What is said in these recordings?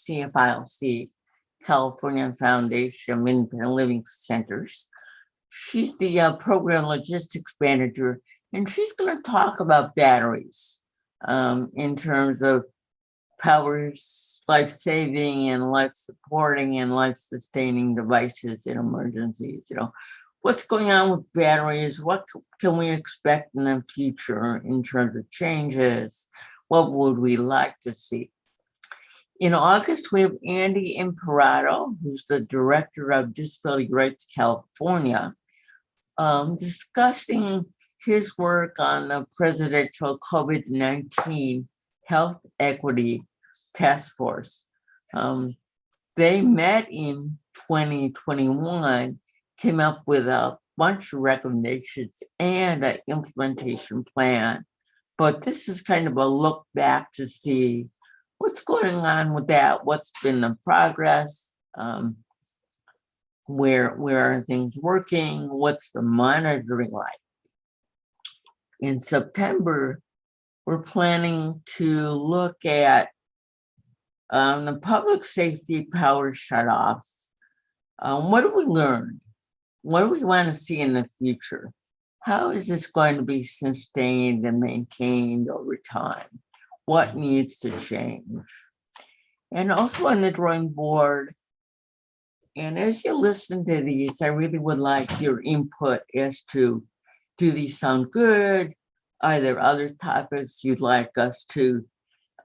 CFILC, California Foundation of Independent Living Centers. She's the program logistics manager, and she's going to talk about batteries in terms of power, life-saving and life-supporting and life-sustaining devices in emergencies. What's going on with batteries? What can we expect in the future in terms of changes? What would we like to see? In August, we have Andy Imperato, who's the director of Disability Rights California, discussing his work on the presidential COVID-19 Health Equity Task Force. They met in 2021, came up with a bunch of recommendations and an implementation plan. But this is kind of a look back to see what's going on with that, what's been the progress, where are things working, what's the monitoring like. In September, we're planning to look at the public safety power shutoffs. What have we learned? What do we want to see in the future? How is this going to be sustained and maintained over time? What needs to change? And also on the drawing board, and as you listen to these, I really would like your input as to, do these sound good? Are there other topics you'd like us to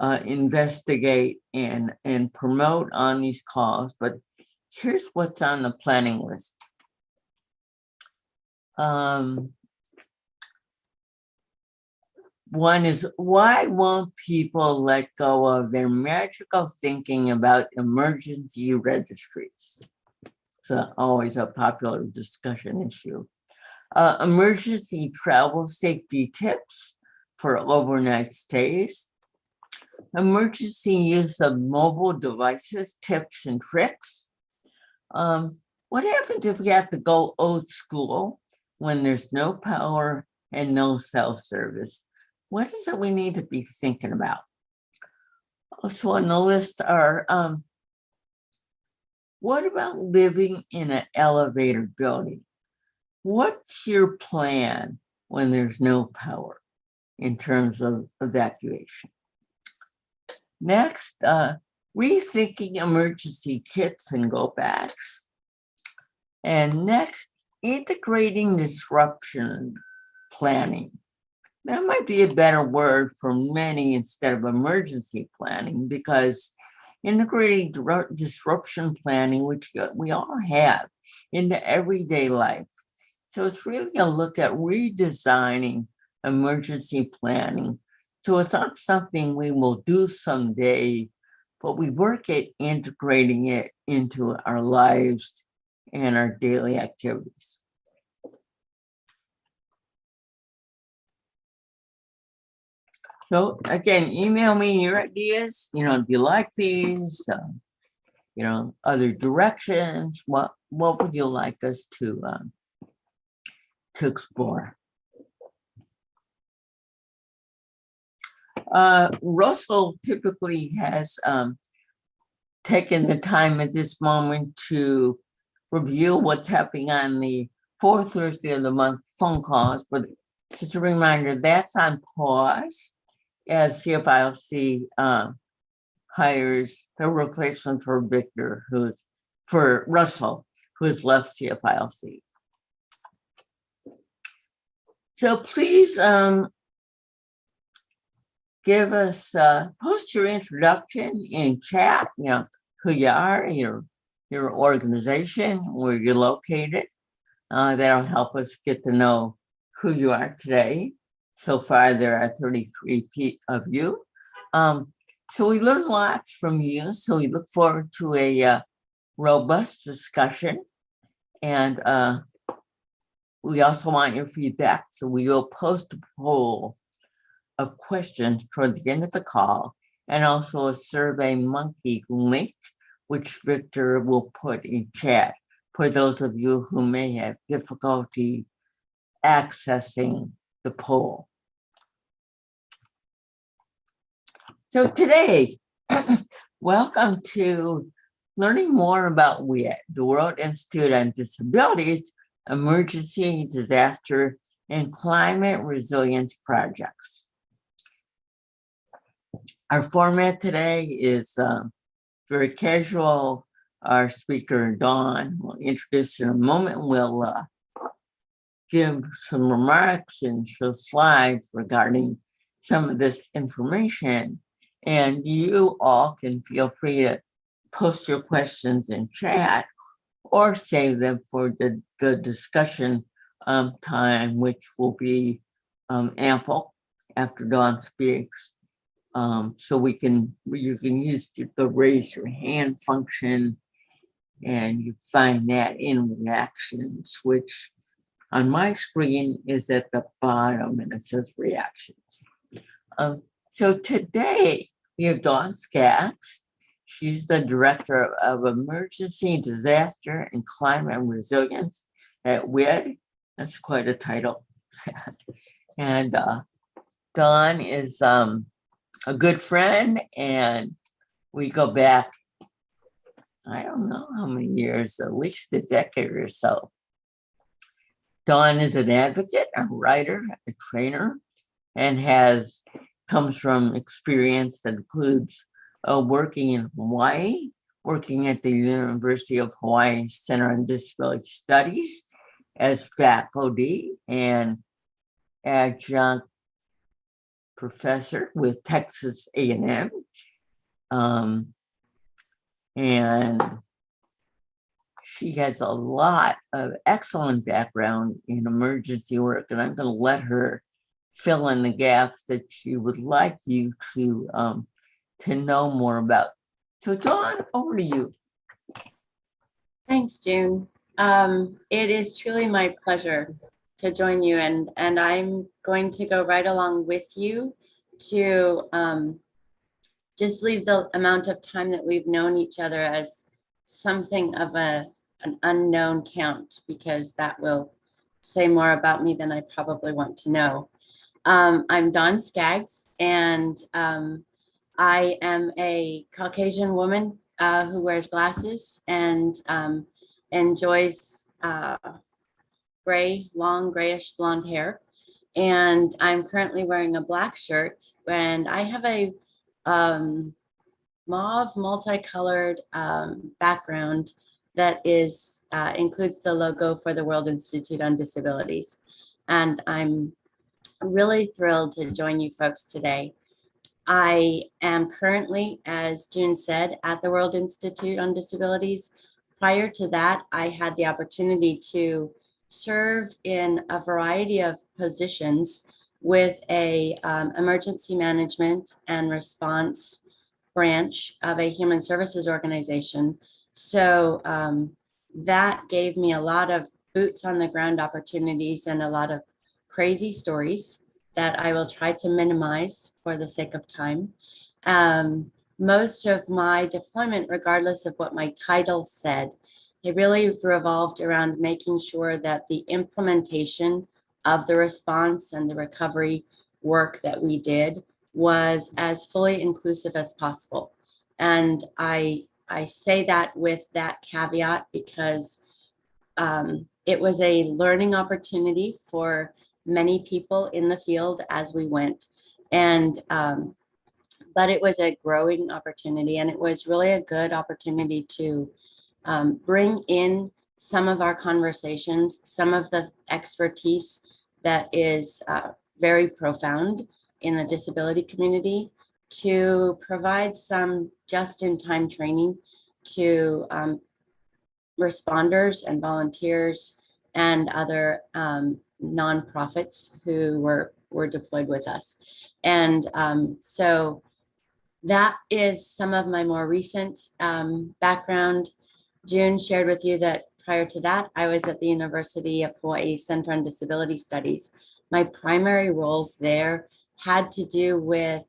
investigate and promote on these calls? But here's what's on the planning list. One is, why won't people let go of their magical thinking about emergency registries? It's always a popular discussion issue. Emergency travel safety tips for overnight stays. Emergency use of mobile devices, tips and tricks. What happens if we have to go old school when there's no power and no cell service? What is it we need to be thinking about? Also on the list are, what about living in an elevator building? What's your plan when there's no power in terms of evacuation? Next, rethinking emergency kits and go backs. And next, integrating disruption planning. That might be a better word for many instead of emergency planning, because integrating disruption planning, which we all have into everyday life. So it's really a look at redesigning emergency planning. So it's not something we will do someday, but we work at integrating it into our lives and our daily activities. So again, email me your ideas. Do you like these? Other directions. What would you like us to explore? Russell typically has taken the time at this moment to review what's happening on the fourth Thursday of the month phone calls, but just a reminder, that's on pause as CFILC hires a replacement for Russell, who's left CFILC. So please give us, post your introduction in chat, who you are, your organization, where you're located. That'll help us get to know who you are today. So far, there are 33 of you. So we learned lots from you. So we look forward to a robust discussion. And we also want your feedback. So we will post a poll of questions toward the end of the call, and also a Survey Monkey link, which Victor will put in chat for those of you who may have difficulty accessing the poll. So today, Welcome to learning more about WID, the World Institute on Disabilities, Emergency, Disaster, and Climate Resilience Projects. Our format today is very casual. Our speaker, Dawn, will introduce in a moment. We'll give some remarks and show slides regarding some of this information. And you all can feel free to post your questions in chat or save them for the discussion time, which will be ample after Dawn speaks. So you can use the raise your hand function, and you find that in reactions, which on my screen is at the bottom, and it says reactions. So today we have Dawn Skaggs. She's the Director of Emergency, Disaster, and Climate Resilience at WID. That's quite a title. And Dawn is a good friend, and we go back, I don't know how many years, at least a decade or so. Dawn is an advocate, a writer, a trainer, and comes from experience that includes working in Hawaii, working at the University of Hawaii Center on Disability Studies as faculty and adjunct professor with Texas A&M. And she has a lot of excellent background in emergency work, and I'm going to let her fill in the gaps that she would like you to know more about. So Dawn, over to you. Thanks, June. It is truly my pleasure to join you, and I'm going to go right along with you to just leave the amount of time that we've known each other as something of an unknown count, because that will say more about me than I probably want to know. I'm Dawn Skaggs, and I am a Caucasian woman who wears glasses and enjoys long grayish blonde hair. And I'm currently wearing a black shirt, and I have a mauve multicolored background that includes the logo for the World Institute on Disabilities. And I'm really thrilled to join you folks today. I am currently, as June said, at the World Institute on Disabilities. Prior to that, I had the opportunity to serve in a variety of positions with a emergency management and response branch of a human services organization. So that gave me a lot of boots on the ground opportunities and a lot of crazy stories that I will try to minimize for the sake of time. Most of my deployment, regardless of what my title said, it really revolved around making sure that the implementation of the response and the recovery work that we did was as fully inclusive as possible. And I say that with that caveat because it was a learning opportunity for many people in the field as we went. And but it was a growing opportunity, and it was really a good opportunity to bring in some of our conversations, some of the expertise that is very profound in the disability community, to provide some just-in-time training to responders and volunteers and other nonprofits who were deployed with us. And so that is some of my more recent background. June shared with you that prior to that, I was at the University of Hawaii Center on Disability Studies. My primary roles there had to do with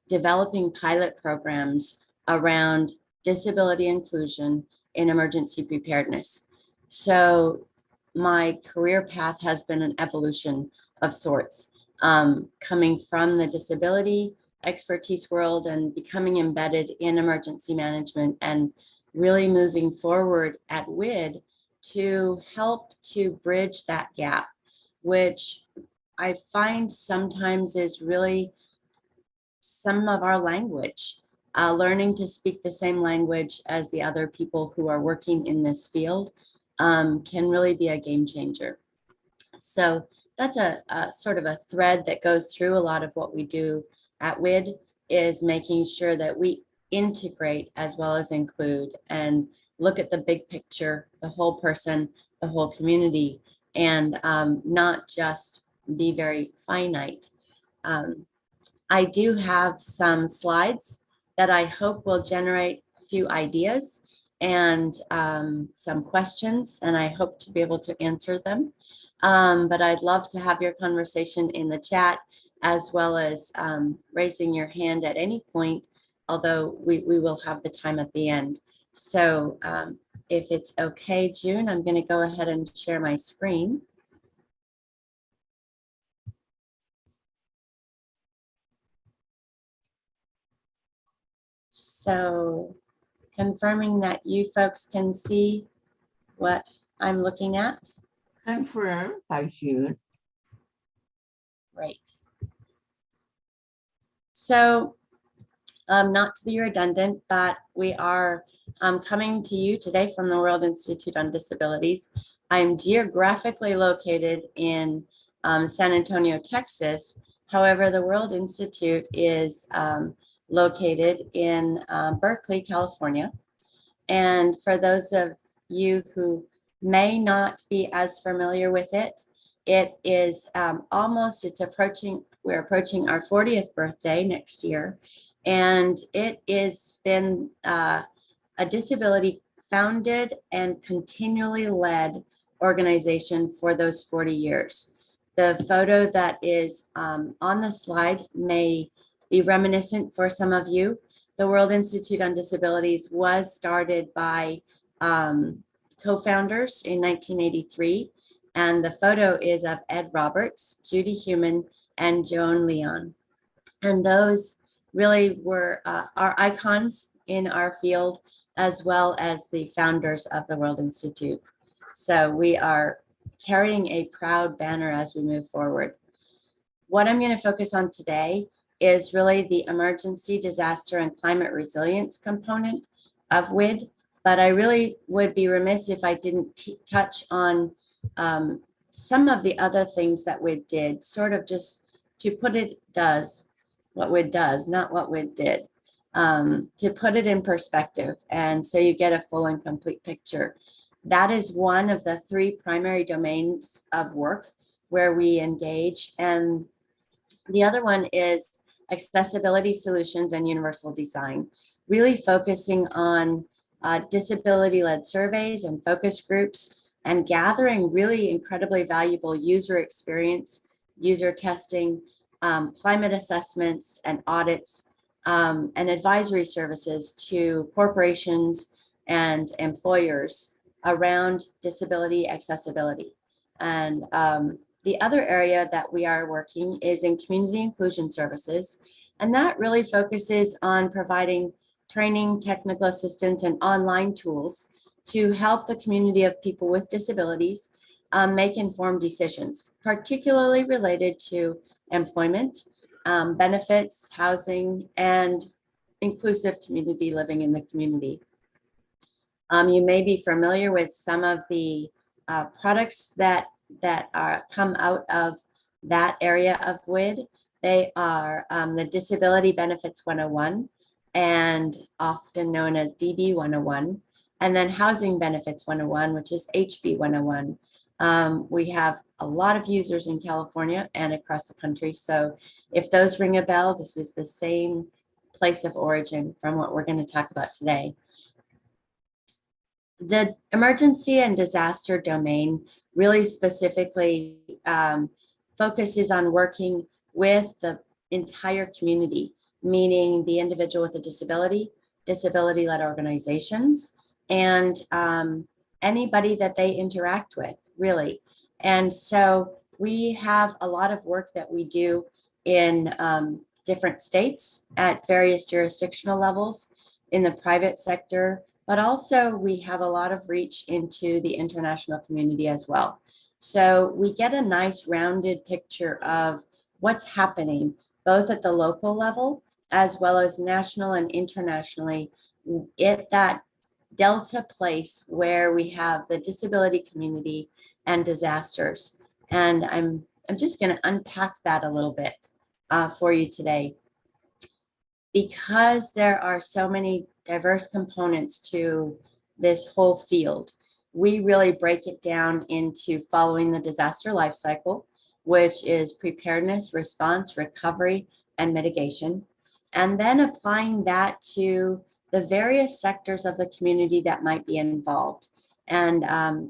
developing pilot programs around disability inclusion in emergency preparedness. So my career path has been an evolution of sorts, coming from the disability expertise world and becoming embedded in emergency management and really moving forward at WID to help to bridge that gap, which I find sometimes is really some of our language. Learning to speak the same language as the other people who are working in this field can really be a game changer. So that's a sort of a thread that goes through a lot of what we do at WID, is making sure that we integrate as well as include and look at the big picture, the whole person, the whole community, and not just be very finite. I do have some slides that I hope will generate a few ideas and some questions, and I hope to be able to answer them. But I'd love to have your conversation in the chat, as well as raising your hand at any point, although we will have the time at the end. So if it's okay, June, I'm going to go ahead and share my screen. So confirming that you folks can see what I'm looking at. Confirmed by June. Great. So not to be redundant, but we are coming to you today from the World Institute on Disabilities. I'm geographically located in San Antonio, Texas. However, the World Institute is located in Berkeley, California. And for those of you who may not be as familiar with it, it is we're approaching our 40th birthday next year. And it has been a disability founded and continually led organization for those 40 years. The photo that is on the slide may be reminiscent for some of you. The World Institute on Disabilities was started by co-founders in 1983. And the photo is of Ed Roberts, Judy Heumann, and Joan Leon. And those really were our icons in our field, as well as the founders of the World Institute. So we are carrying a proud banner as we move forward. What I'm going to focus on today is really the emergency, disaster, and climate resilience component of WID, but I really would be remiss if I didn't touch on some of the other things that WID did, sort of just to put it does what WID does, not what WID did, to put it in perspective. And so you get a full and complete picture. That is one of the three primary domains of work where we engage. And the other one is accessibility solutions and universal design, really focusing on disability-led surveys and focus groups and gathering really incredibly valuable user experience, user testing, climate assessments and audits, and advisory services to corporations and employers around disability accessibility. And the other area that we are working is in community inclusion services. And that really focuses on providing training, technical assistance, and online tools to help the community of people with disabilities make informed decisions, particularly related to employment, benefits, housing, and inclusive community living in the community. You may be familiar with some of the products that come out of that area of WID. They are the Disability Benefits 101, and often known as DB 101, and then Housing Benefits 101, which is HB 101. We have a lot of users in California and across the country. So if those ring a bell, this is the same place of origin from what we're going to talk about today. The emergency and disaster domain really specifically focuses on working with the entire community, meaning the individual with a disability, disability-led organizations, and anybody that they interact with, really. And so we have a lot of work that we do in different states at various jurisdictional levels in the private sector, but also we have a lot of reach into the international community as well. So we get a nice rounded picture of what's happening both at the local level as well as national and internationally at that delta place where we have the disability community and disasters. And I'm just going to unpack that a little bit for you today. Because there are so many diverse components to this whole field, we really break it down into following the disaster life cycle, which is preparedness, response, recovery, and mitigation, and then applying that to the various sectors of the community that might be involved. And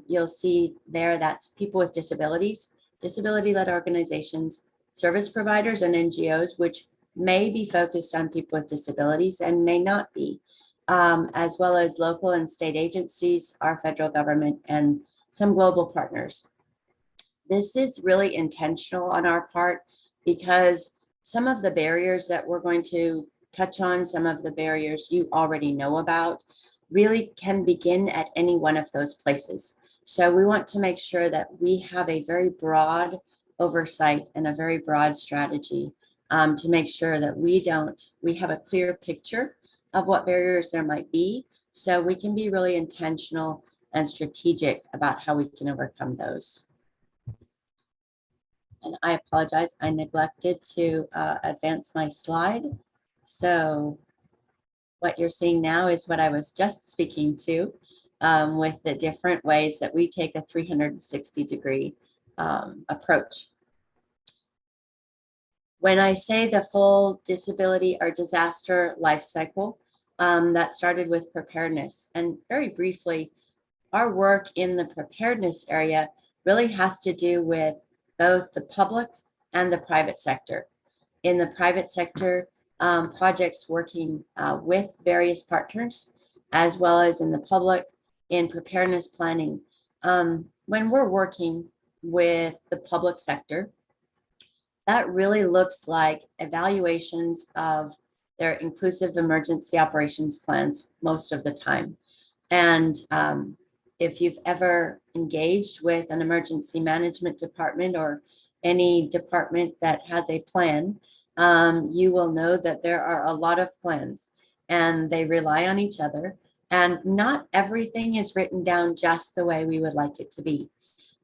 you'll see there that's people with disabilities, disability-led organizations, service providers, and NGOs, which may be focused on people with disabilities and may not be, as well as local and state agencies, our federal government, and some global partners. This is really intentional on our part because some of the barriers that we're going to touch on, some of the barriers you already know about, really can begin at any one of those places. So we want to make sure that we have a very broad oversight and a very broad strategy to make sure that we have a clear picture of what barriers there might be, so we can be really intentional and strategic about how we can overcome those. And I apologize, I neglected to advance my slide. So what you're seeing now is what I was just speaking to with the different ways that we take a 360-degree approach. When I say the full disability or disaster life cycle, that started with preparedness. And very briefly, our work in the preparedness area really has to do with both the public and the private sector. In the private sector, projects working with various partners, as well as in the public in preparedness planning. When we're working with the public sector, that really looks like evaluations of their inclusive emergency operations plans most of the time. And if you've ever engaged with an emergency management department or any department that has a plan, you will know that there are a lot of plans and they rely on each other. And not everything is written down just the way we would like it to be.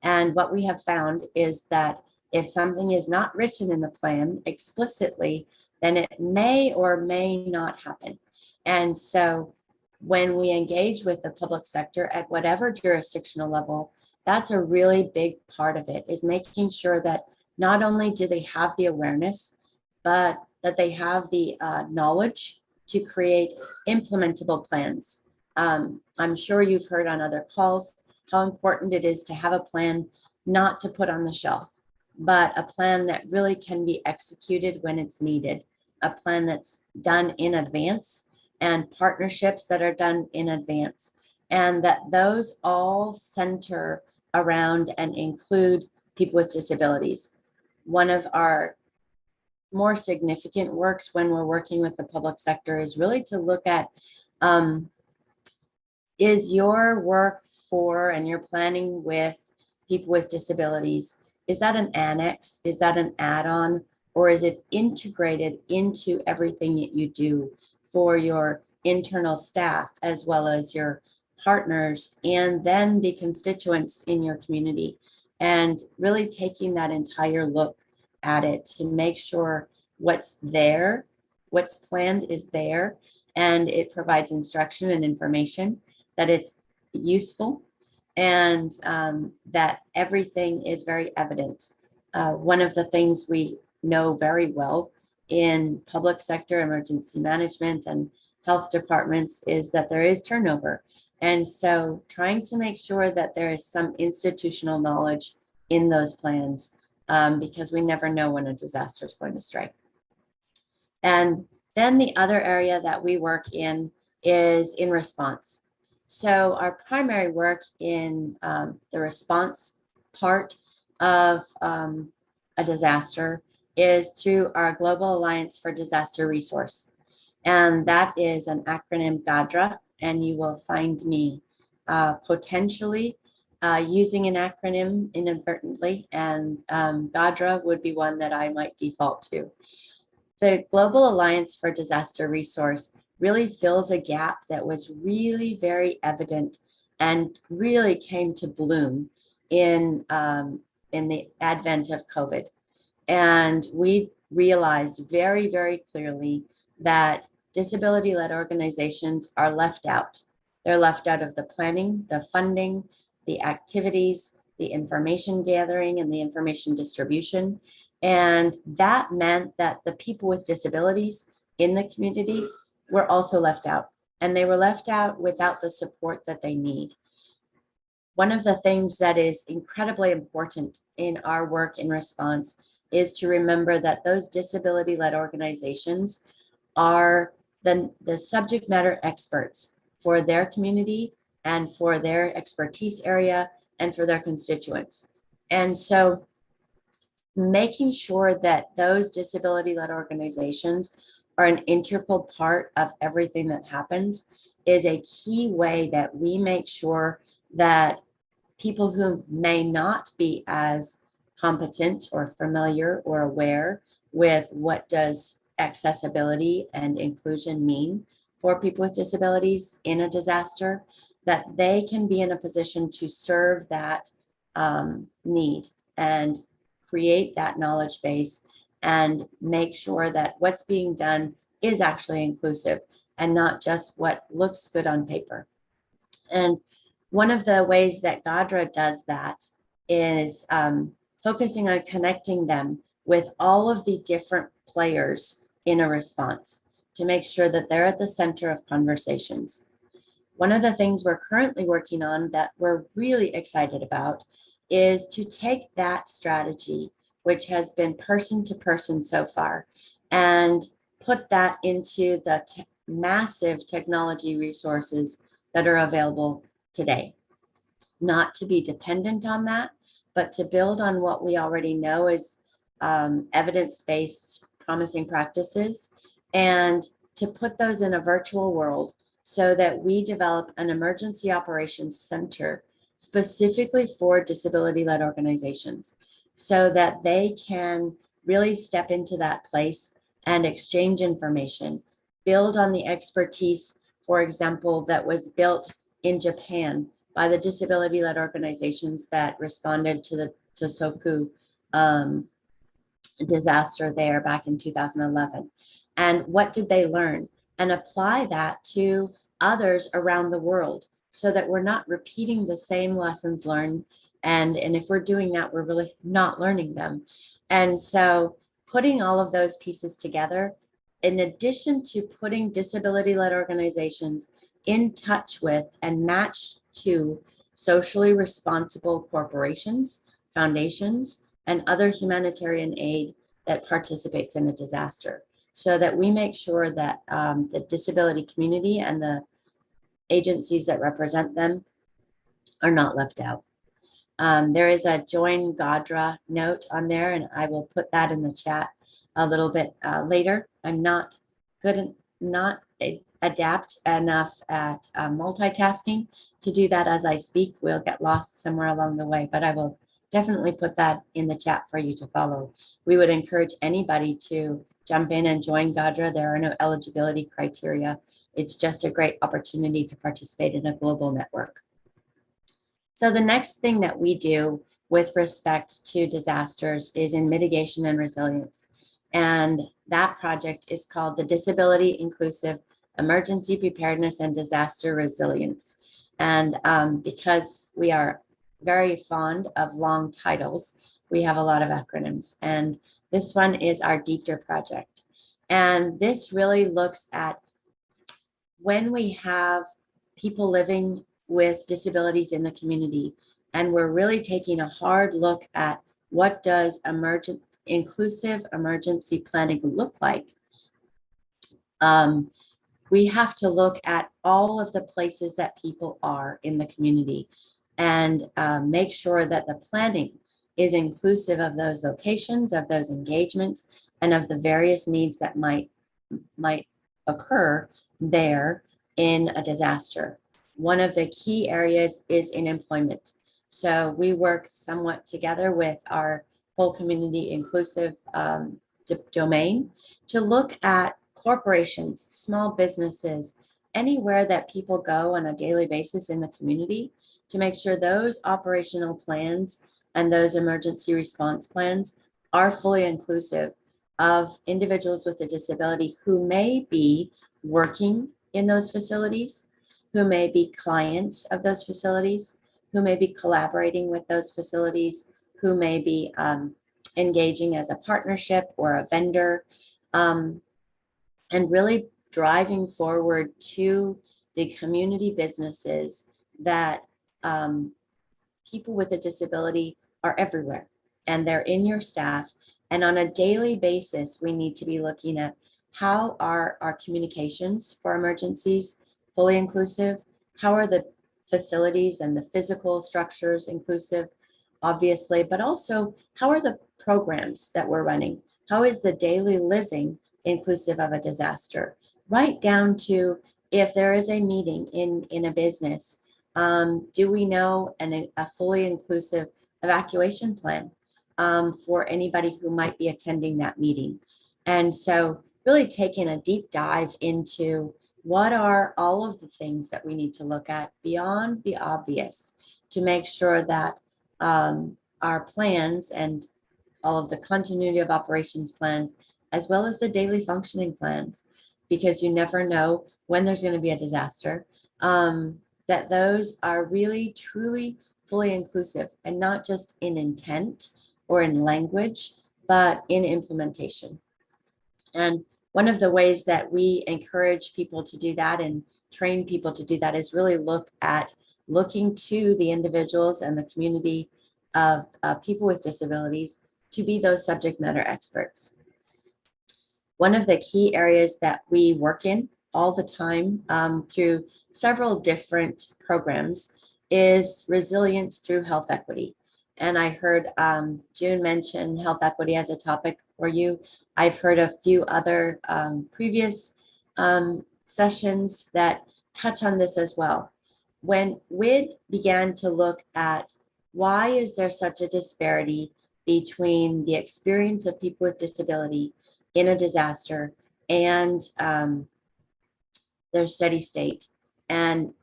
And what we have found is that if something is not written in the plan explicitly, then it may or may not happen. And so when we engage with the public sector at whatever jurisdictional level, that's a really big part of it, is making sure that not only do they have the awareness, but that they have the knowledge to create implementable plans. I'm sure you've heard on other calls how important it is to have a plan not to put on the shelf, but a plan that really can be executed when it's needed, a plan that's done in advance, and partnerships that are done in advance, and that those all center around and include people with disabilities. One of our more significant works when we're working with the public sector is really to look at, is your work for and your planning with people with disabilities, is that an annex? Is that an add-on? Or is it integrated into everything that you do for your internal staff as well as your partners and then the constituents in your community? And really taking that entire look at it to make sure what's there, what's planned is there, and it provides instruction and information, that it's useful, and that everything is very evident. One of the things we know very well in public sector emergency management and health departments is that there is turnover. And so trying to make sure that there is some institutional knowledge in those plans, because we never know when a disaster is going to strike. And then the other area that we work in is in response. So our primary work in the response part of a disaster is through our Global Alliance for Disaster Resource. And that is an acronym GADRA, and you will find me potentially using an acronym inadvertently, and GADRA would be one that I might default to. The Global Alliance for Disaster Resource really fills a gap that was really very evident and really came to bloom in the advent of COVID. And we realized very, very clearly that disability-led organizations are left out. They're left out of the planning, the funding, the activities, the information gathering, and the information distribution. And that meant that the people with disabilities in the community were also left out. And they were left out without the support that they need. One of the things that is incredibly important in our work in response is to remember that those disability-led organizations are the subject matter experts for their community and for their expertise area and for their constituents. And so making sure that those disability-led organizations are an integral part of everything that happens is a key way that we make sure that people who may not be as competent or familiar or aware with what does accessibility and inclusion mean for people with disabilities in a disaster, that they can be in a position to serve that need and create that knowledge base and make sure that what's being done is actually inclusive and not just what looks good on paper. And one of the ways that GADRA does that is focusing on connecting them with all of the different players in a response to make sure that they're at the center of conversations. One of the things we're currently working on that we're really excited about is to take that strategy, which has been person to person so far, and put that into the massive technology resources that are available today. Not to be dependent on that, but to build on what we already know is evidence-based promising practices, and to put those in a virtual world so that we develop an emergency operations center specifically for disability-led organizations so that they can really step into that place and exchange information, build on the expertise, for example, that was built in Japan by the disability-led organizations that responded to the Tosoku disaster there back in 2011. And what did they learn? And apply that to others around the world so that we're not repeating the same lessons learned. And if we're doing that, we're really not learning them. And so putting all of those pieces together, in addition to putting disability-led organizations in touch with and matched to socially responsible corporations, foundations, and other humanitarian aid that participates in a disaster, so that we make sure that the disability community and the agencies that represent them are not left out. There is a join GADRA note on there, and I will put that in the chat a little bit later. I'm not adept enough at multitasking to do that as I speak. We'll get lost somewhere along the way, but I will definitely put that in the chat for you to follow. We would encourage anybody to jump in and join GADRA. There are no eligibility criteria. It's just a great opportunity to participate in a global network. So the next thing that we do with respect to disasters is in mitigation and resilience. And that project is called the Disability Inclusive Emergency Preparedness and Disaster Resilience. And because we are very fond of long titles, we have a lot of acronyms. And this one is our DEEPTER project. And this really looks at when we have people living with disabilities in the community, and we're really taking a hard look at what does inclusive emergency planning look like. We have to look at all of the places that people are in the community and make sure that the planning is inclusive of those locations, of those engagements, and of the various needs that might occur there in a disaster. One of the key areas is in employment. So we work somewhat together with our whole community inclusive domain to look at corporations, small businesses, anywhere that people go on a daily basis in the community to make sure those operational plans and those emergency response plans are fully inclusive of individuals with a disability who may be working in those facilities, who may be clients of those facilities, who may be collaborating with those facilities, who may be engaging as a partnership or a vendor, and really driving forward to the community businesses that people with a disability are everywhere and they're in your staff. And on a daily basis, we need to be looking at how are our communications for emergencies fully inclusive? How are the facilities and the physical structures inclusive, obviously, but also how are the programs that we're running? How is the daily living inclusive of a disaster? Right down to if there is a meeting in a business, do we know a fully inclusive evacuation plan for anybody who might be attending that meeting? And so really taking a deep dive into what are all of the things that we need to look at beyond the obvious to make sure that our plans and all of the continuity of operations plans, as well as the daily functioning plans, because you never know when there's going to be a disaster, that those are really, truly fully inclusive and not just in intent or in language, but in implementation. And one of the ways that we encourage people to do that and train people to do that is really looking to the individuals and the community of people with disabilities to be those subject matter experts. One of the key areas that we work in all the time through several different programs is resilience through health equity. And I heard June mention health equity as a topic for you. I've heard a few other previous sessions that touch on this as well. When WID began to look at why is there such a disparity between the experience of people with disability in a disaster and their steady state, and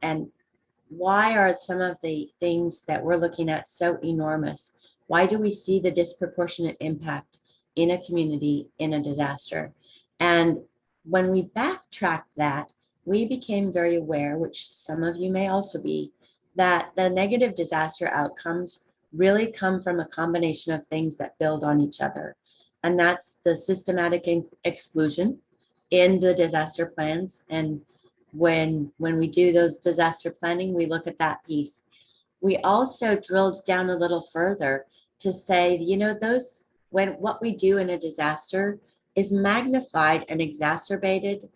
why are some of the things that we're looking at so enormous? Why do we see the disproportionate impact in a community in a disaster? And when we backtracked that, we became very aware, which some of you may also be, that the negative disaster outcomes really come from a combination of things that build on each other. And that's the systematic exclusion in the disaster plans. And when we do those disaster planning, we look at that piece. We also drilled down a little further to say, what we do in a disaster is magnified and exacerbated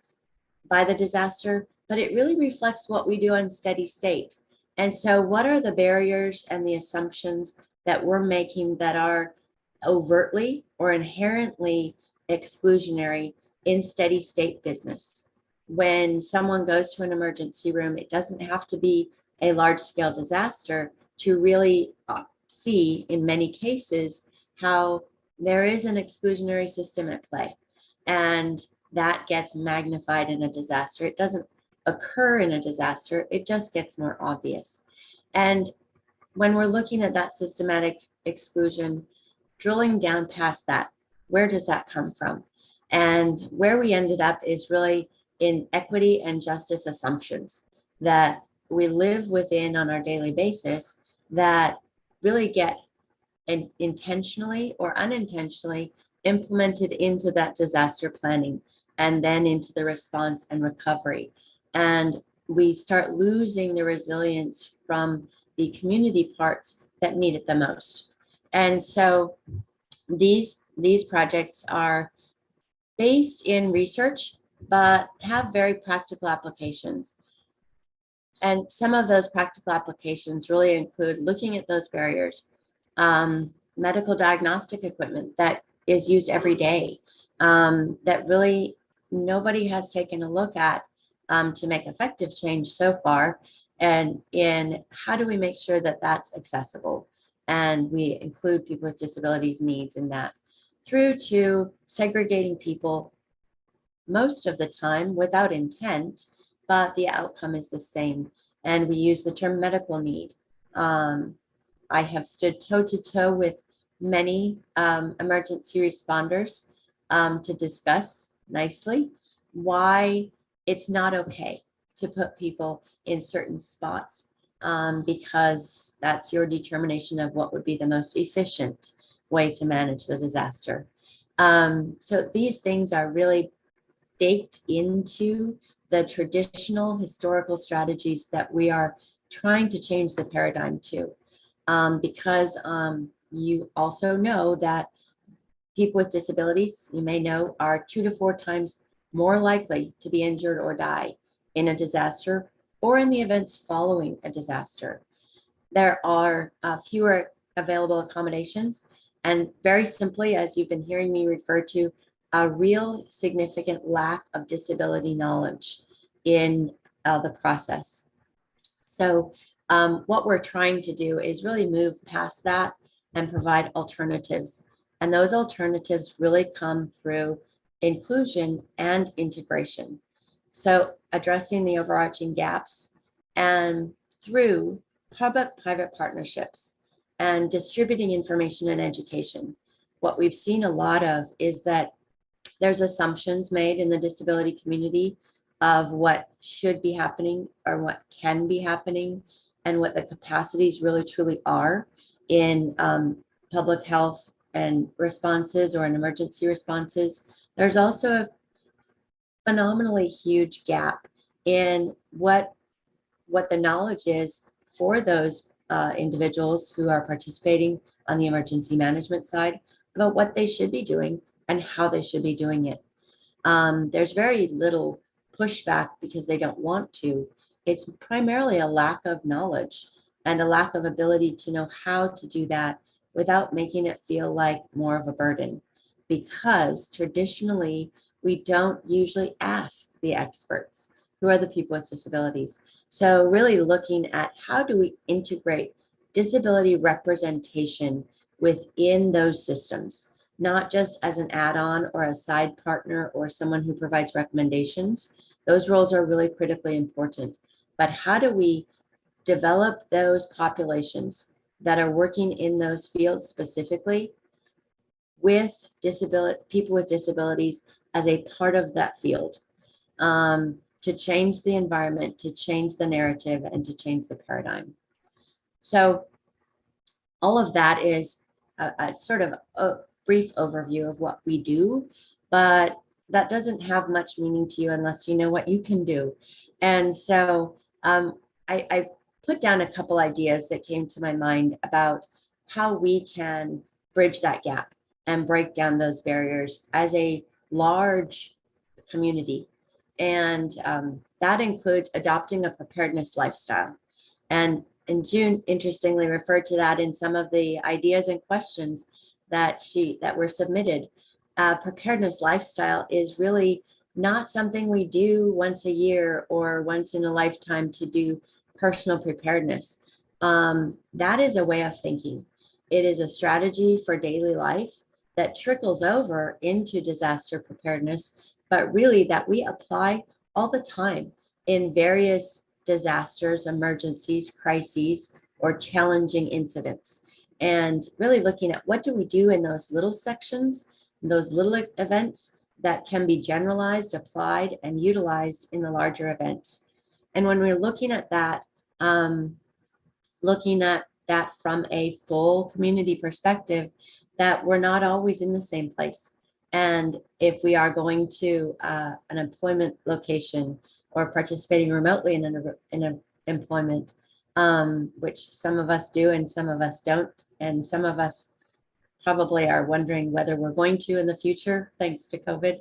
by the disaster, but it really reflects what we do in steady state. And so what are the barriers and the assumptions that we're making that are overtly or inherently exclusionary in steady state business? When someone goes to an emergency room, it doesn't have to be a large scale disaster to really see in many cases how there is an exclusionary system at play. And that gets magnified in a disaster. It doesn't occur in a disaster, it just gets more obvious. And when we're looking at that systematic exclusion, drilling down past that, where does that come from? And where we ended up is really in equity and justice assumptions that we live within on our daily basis that really get intentionally or unintentionally implemented into that disaster planning and then into the response and recovery. And we start losing the resilience from the community parts that need it the most. And so these projects are based in research, but have very practical applications. And some of those practical applications really include looking at those barriers, medical diagnostic equipment that is used every day, that really nobody has taken a look at to make effective change so far. And in how do we make sure that that's accessible? And we include people with disabilities needs in that, through to segregating people most of the time without intent, but the outcome is the same. And we use the term medical need. I have stood toe to toe with many emergency responders to discuss nicely why it's not okay to put people in certain spots, because that's your determination of what would be the most efficient way to manage the disaster. So these things are really baked into the traditional historical strategies that we are trying to change the paradigm to. Because you also know that people with disabilities, you may know, are 2 to 4 times more likely to be injured or die in a disaster or in the events following a disaster. There are fewer available accommodations, and very simply, as you've been hearing me refer to, a real significant lack of disability knowledge in the process. So what we're trying to do is really move past that and provide alternatives. And those alternatives really come through inclusion and integration. So addressing the overarching gaps and through public-private partnerships and distributing information and education. What we've seen a lot of is that there's assumptions made in the disability community of what should be happening or what can be happening and what the capacities really truly are in public health and responses or in emergency responses. There's also a phenomenally huge gap in what the knowledge is for those individuals who are participating on the emergency management side about what they should be doing and how they should be doing it. There's very little pushback because they don't want to. It's primarily a lack of knowledge and a lack of ability to know how to do that without making it feel like more of a burden. Because traditionally, we don't usually ask the experts, who are the people with disabilities. So really looking at how do we integrate disability representation within those systems, not just as an add-on or a side partner or someone who provides recommendations. Those roles are really critically important. But how do we develop those populations that are working in those fields specifically with people with disabilities as a part of that field, to change the environment, to change the narrative, and to change the paradigm. So all of that is a sort of a brief overview of what we do, but that doesn't have much meaning to you unless you know what you can do. And so I put down a couple ideas that came to my mind about how we can bridge that gap and break down those barriers as a large community. And that includes adopting a preparedness lifestyle. And June, interestingly, referred to that in some of the ideas and questions that were submitted. Preparedness lifestyle is really not something we do once a year or once in a lifetime to do personal preparedness. That is a way of thinking. It is a strategy for daily life that trickles over into disaster preparedness, but really that we apply all the time in various disasters, emergencies, crises, or challenging incidents. And really looking at what do we do in those little sections, those little events that can be generalized, applied, and utilized in the larger events. And when we're looking at that from a full community perspective, that we're not always in the same place. And if we are going to an employment location or participating remotely in an employment, which some of us do and some of us don't, and some of us probably are wondering whether we're going to in the future, thanks to COVID,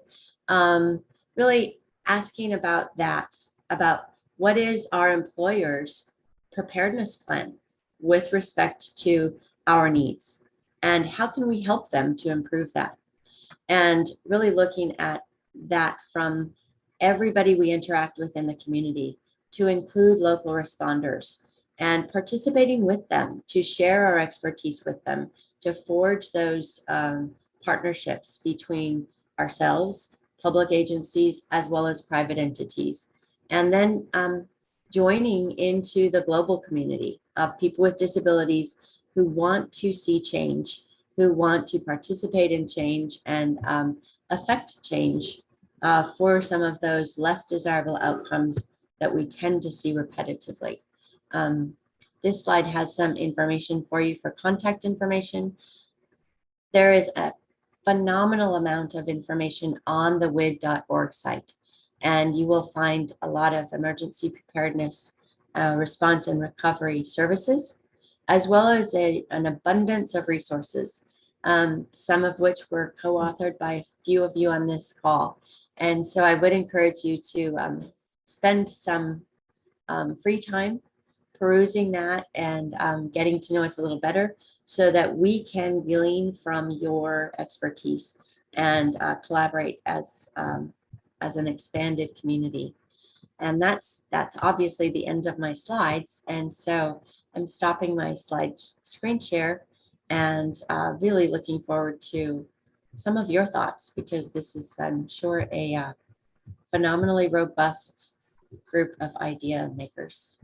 really asking about that, about what is our employer's preparedness plan with respect to our needs. and how can we help them to improve that? And really looking at that from everybody we interact with in the community, to include local responders and participating with them, to share our expertise with them, to forge those partnerships between ourselves, public agencies, as well as private entities. And then joining into the global community of people with disabilities who want to see change, who want to participate in change and affect change for some of those less desirable outcomes that we tend to see repetitively. This slide has some information for you for contact information. There is a phenomenal amount of information on the WID.org site, and you will find a lot of emergency preparedness, response and recovery services, as well as an abundance of resources, some of which were co-authored by a few of you on this call. And so I would encourage you to spend some free time perusing that and getting to know us a little better, so that we can glean from your expertise and collaborate as an expanded community. And that's obviously the end of my slides. And so I'm stopping my slide screen share and really looking forward to some of your thoughts, because this is, I'm sure, a phenomenally robust group of idea makers.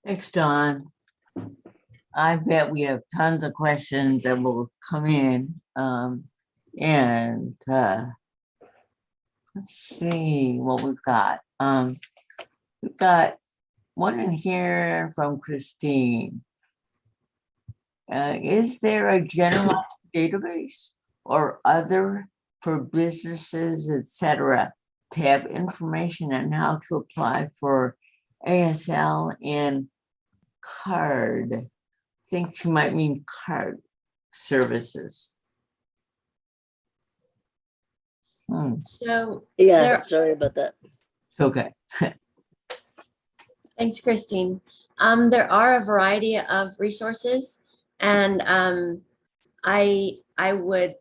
Thanks, Dawn. I bet we have tons of questions that will come in. Let's see what we've got. We've got one in here from Christine. Is there a general database or other for businesses, etc., to have information on how to apply for ASL and card? I think she might mean card services. So yeah, sorry about that. Okay. Thanks, Christine. There are a variety of resources, and I would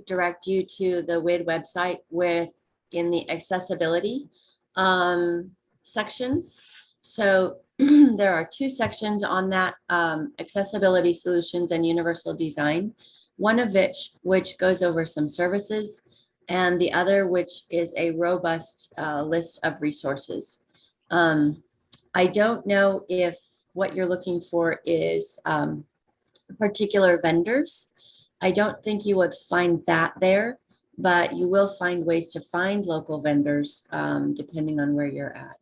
direct you to the WID website in the accessibility sections. So there are two sections on that, accessibility solutions and universal design, one of which goes over some services, and the other which is a robust list of resources. I don't know if what you're looking for is particular vendors. I don't think you would find that there, but you will find ways to find local vendors depending on where you're at.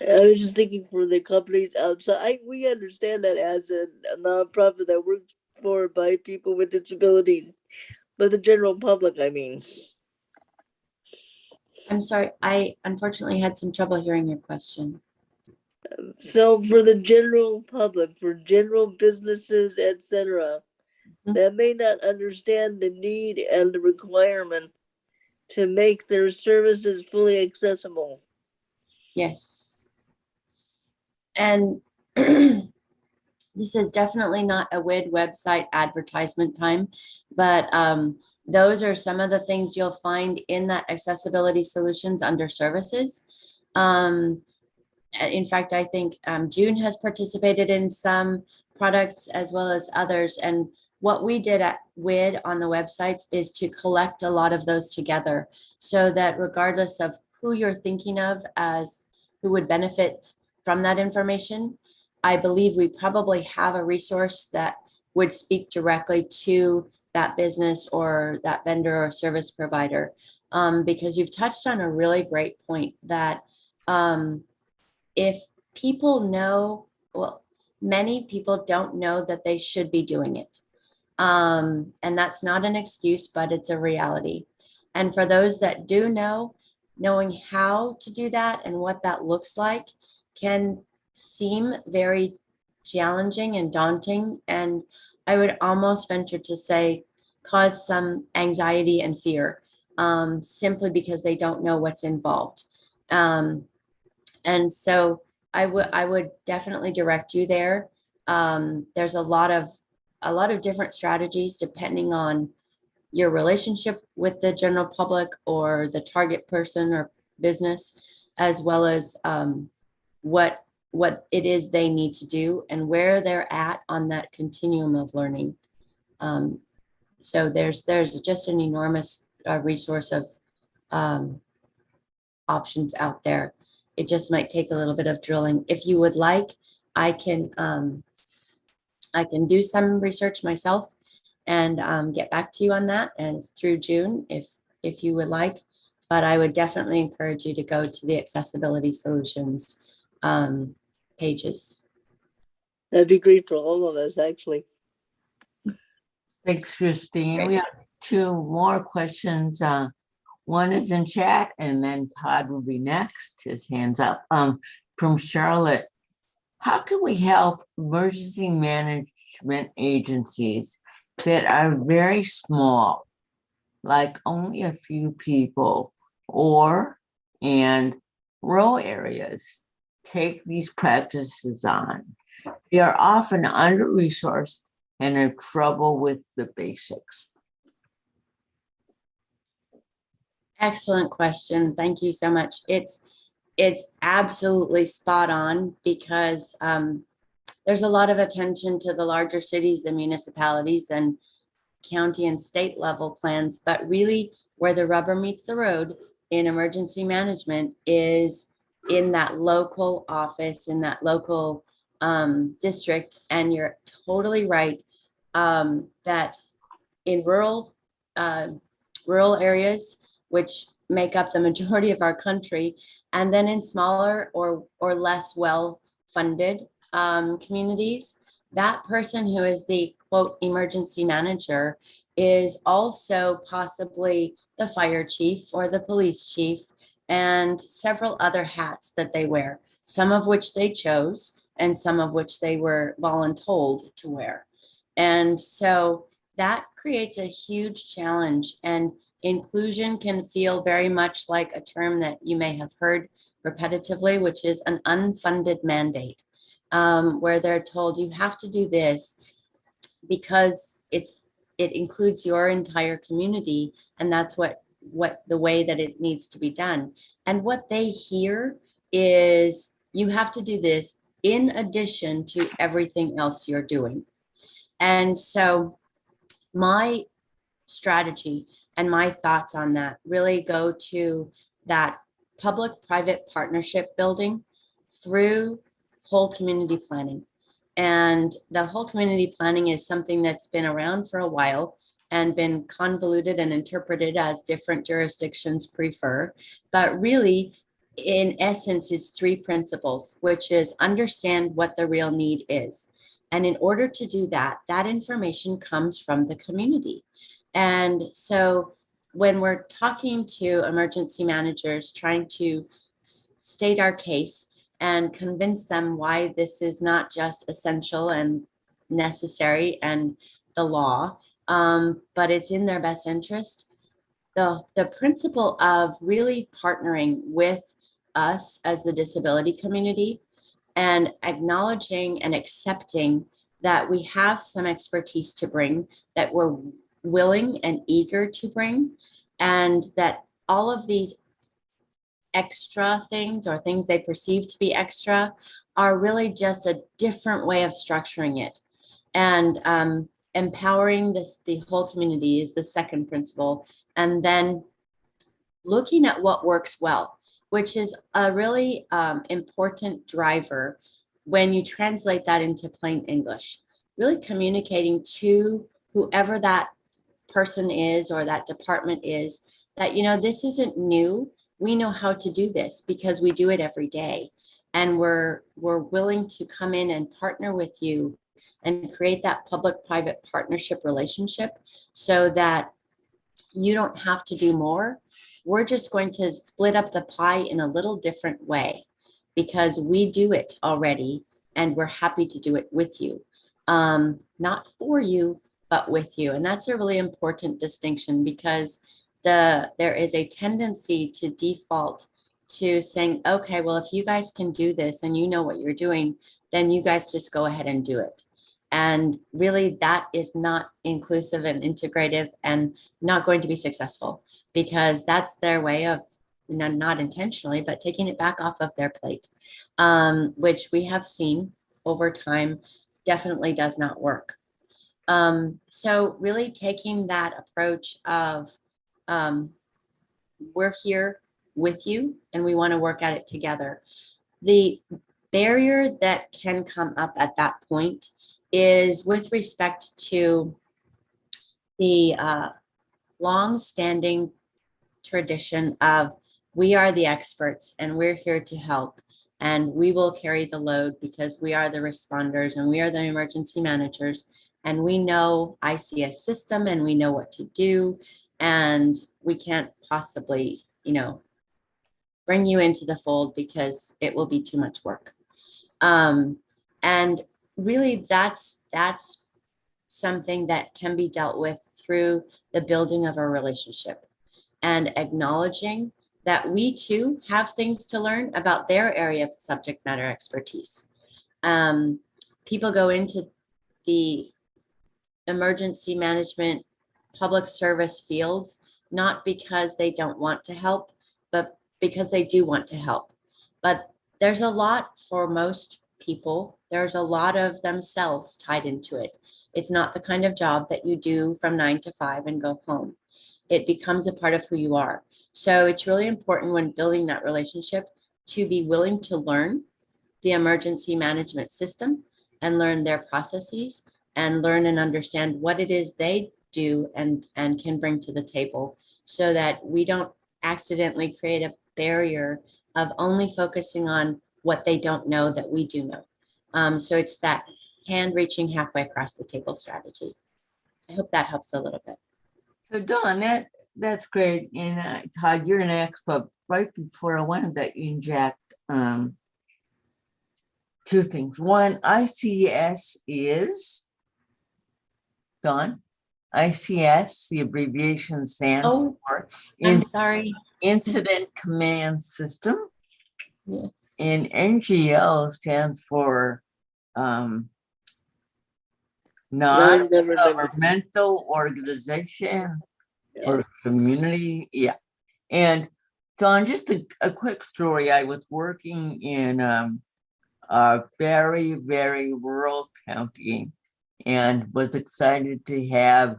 I was just thinking for the companies outside. We understand that as a nonprofit that works for by people with disabilities, but the general public, I mean. I'm sorry, I unfortunately had some trouble hearing your question. So for the general public, for general businesses, etc., that may not understand the need and the requirement to make their services fully accessible. Yes. And this is definitely not a WID website advertisement time, but those are some of the things you'll find in that accessibility solutions under services. In fact, I think June has participated in some products as well as others. And what we did at WID on the websites is to collect a lot of those together, so that regardless of who you're thinking of as who would benefit from that information, I believe we probably have a resource that would speak directly to that business or that vendor or service provider. Because you've touched on a really great point that if people know, well, many people don't know that they should be doing it. And that's not an excuse, but it's a reality. And for those that do know, knowing how to do that and what that looks like can seem very challenging and daunting. And I would almost venture to say cause some anxiety and fear. simply because they don't know what's involved. And so I would definitely direct you there. There's a lot of different strategies depending on your relationship with the general public or the target person or business, as well as what it is they need to do and where they're at on that continuum of learning. So there's just an enormous resource of options out there. It just might take a little bit of drilling. If you would like, I can do some research myself and get back to you on that and through June if you would like. But I would definitely encourage you to go to the accessibility solutions pages. That'd be great for all of us, actually. Thanks, Christine. Great. We have two more questions. One is in chat, and then Todd will be next. His hand's up. From Charlotte. How can we help emergency management agencies that are very small, like only a few people, and rural areas take these practices on? They are often under-resourced and have trouble with the basics. Excellent question. Thank you so much. It's absolutely spot on because there's a lot of attention to the larger cities and municipalities and county and state level plans, but really where the rubber meets the road in emergency management is in that local office, in that local district. And you're totally right that in rural areas, which make up the majority of our country, and then in smaller or less well-funded communities, that person who is the quote emergency manager is also possibly the fire chief or the police chief and several other hats that they wear, some of which they chose and some of which they were voluntold to wear. And so that creates a huge challenge, and inclusion can feel very much like a term that you may have heard repetitively, which is an unfunded mandate, where they're told you have to do this because it includes your entire community, and that's what the way that it needs to be done. And what they hear is you have to do this in addition to everything else you're doing. And so my strategy and my thoughts on that really go to that public-private partnership building through whole community planning. And the whole community planning is something that's been around for a while and been convoluted and interpreted as different jurisdictions prefer. But really, in essence, it's three principles, which is understand what the real need is. And in order to do that, that information comes from the community. And so when we're talking to emergency managers, trying to state our case and convince them why this is not just essential and necessary and the law, but it's in their best interest, the principle of really partnering with us as the disability community and acknowledging and accepting that we have some expertise to bring, that we're willing and eager to bring, and that all of these extra things or things they perceive to be extra are really just a different way of structuring it. And empowering the whole community is the second principle. And then looking at what works well, which is a really important driver when you translate that into plain English, really communicating to whoever that person is or that department is that, this isn't new. We know how to do this because we do it every day. And we're willing to come in and partner with you and create that public-private partnership relationship so that you don't have to do more. We're just going to split up the pie in a little different way because we do it already and we're happy to do it with you. Not for you, but with you. And that's a really important distinction because there is a tendency to default to saying, okay, well, if you guys can do this and you know what you're doing, then you guys just go ahead and do it. And really, that is not inclusive and integrative and not going to be successful, because that's their way of, not intentionally, but taking it back off of their plate, which we have seen over time definitely does not work. So really taking that approach of, we're here with you and we want to work at it together. The barrier that can come up at that point is with respect to the long-standing tradition of, we are the experts and we're here to help and we will carry the load because we are the responders and we are the emergency managers and we know ICS system and we know what to do, and we can't possibly, bring you into the fold because it will be too much work. And really that's something that can be dealt with through the building of a relationship and acknowledging that we too have things to learn about their area of subject matter expertise. People go into the emergency management public service fields not because they don't want to help, but because they do want to help. But there's a lot for most people. There's a lot of themselves tied into it. It's not the kind of job that you do from 9 to 5 and go home. It becomes a part of who you are. So it's really important when building that relationship to be willing to learn the emergency management system and learn their processes and learn and understand what it is they do and can bring to the table, so that we don't accidentally create a barrier of only focusing on what they don't know that we do know. So it's that hand reaching halfway across the table strategy. I hope that helps a little bit. So Dawn, that's great. And Todd, you're an expert. Right before I wanted to inject two things. One, ICS is, Dawn, ICS, the abbreviation stands for I'm sorry. Incident Command System. Yes. And NGO stands for non-governmental organization or community. Yeah. And Dawn, just a quick story. I was working in a very, very rural county and was excited to have